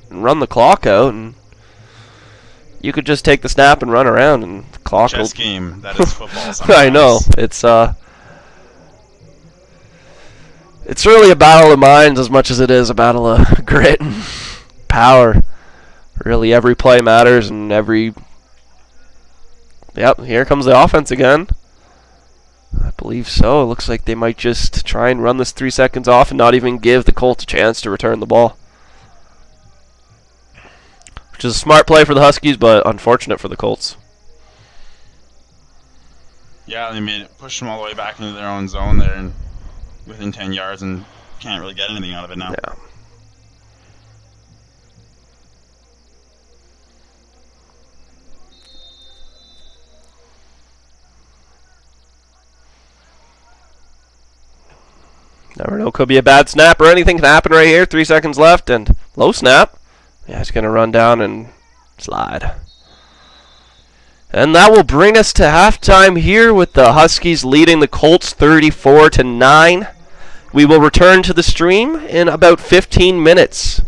and run the clock out, and you could just take the snap and run around, and the clock Chess game, that is football sometimes. I know. It's really a battle of minds as much as it is a battle of grit and power. Really, every play matters, and every... Yep, here comes the offense again. I believe so. It looks like they might just try and run this 3 seconds off and not even give the Colts a chance to return the ball. Which is a smart play for the Huskies, but unfortunate for the Colts. Yeah, they made it, pushed them all the way back into their own zone there and within 10 yards and can't really get anything out of it now. Yeah. Never know, could be a bad snap or anything can happen right here. 3 seconds left and low snap. Yeah, he's going to run down and slide. And that will bring us to halftime here with the Huskies leading the Colts 34-9. We will return to the stream in about 15 minutes.